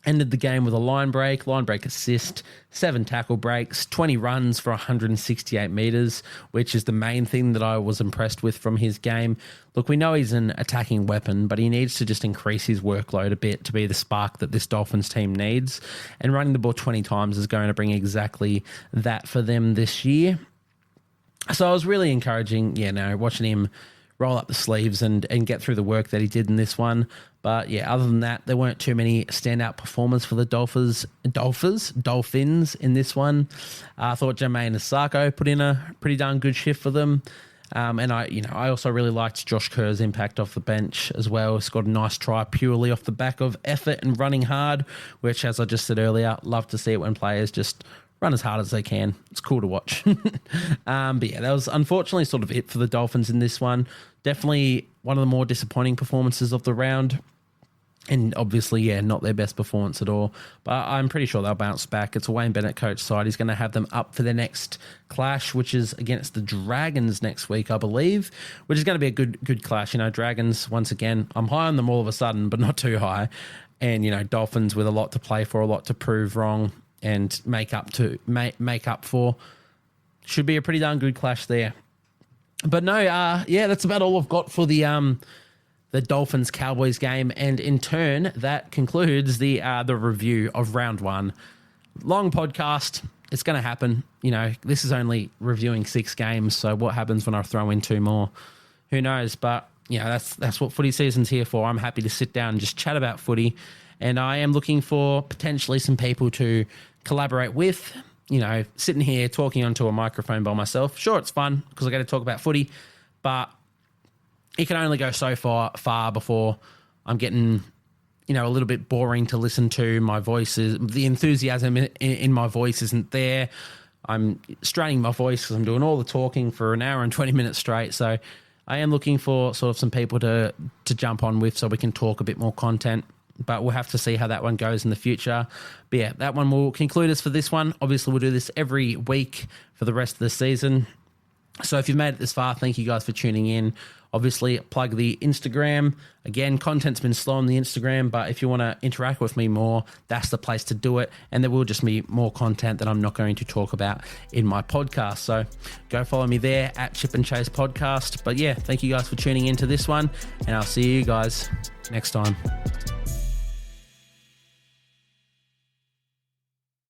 S2: Ended the game with a line break assist, 7 tackle breaks, 20 runs for 168 meters, which is the main thing that I was impressed with from his game. Look, we know he's an attacking weapon, but he needs to just increase his workload a bit to be the spark that this Dolphins team needs. And running the ball 20 times is going to bring exactly that for them this year. So I was really encouraging, watching him roll up the sleeves and get through the work that he did in this one. But other than that, there weren't too many standout performers for the Dolphins in this one. I thought Jermaine Asako put in a pretty darn good shift for them. And I also really liked Josh Kerr's impact off the bench as well. He scored a nice try purely off the back of effort and running hard, which, as I just said earlier, love to see it when players just run as hard as they can. It's cool to watch. But that was unfortunately sort of it for the Dolphins in this one. Definitely one of the more disappointing performances of the round. And obviously, not their best performance at all. But I'm pretty sure they'll bounce back. It's a Wayne Bennett coach side. He's going to have them up for their next clash, which is against the Dragons next week, I believe, which is going to be a good clash. Dragons, once again, I'm high on them all of a sudden, but not too high. And, Dolphins with a lot to play for, a lot to prove wrong and make up for. Should be a pretty darn good clash there. But no, that's about all I've got for the Dolphins-Cowboys game, and in turn, that concludes the review of round one. Long podcast. It's going to happen. This is only reviewing 6 games, so what happens when I throw in 2 more? Who knows? But, that's what footy season's here for. I'm happy to sit down and just chat about footy, and I am looking for potentially some people to collaborate with. Sitting here talking onto a microphone by myself. Sure, it's fun because I get to talk about footy, but it can only go so far before I'm getting, a little bit boring to listen to. My voice the enthusiasm in my voice isn't there. I'm straining my voice because I'm doing all the talking for an hour and 20 minutes straight. So I am looking for sort of some people to jump on with so we can talk a bit more content. But we'll have to see how that one goes in the future. But yeah, that one will conclude us for this one. Obviously, we'll do this every week for the rest of the season. So if you've made it this far, thank you guys for tuning in. Obviously, plug the Instagram. Again, content's been slow on the Instagram, but if you want to interact with me more, that's the place to do it. And there will just be more content that I'm not going to talk about in my podcast. So go follow me there at Chip and Chase Podcast. But yeah, thank you guys for tuning into this one, and I'll see you guys next time.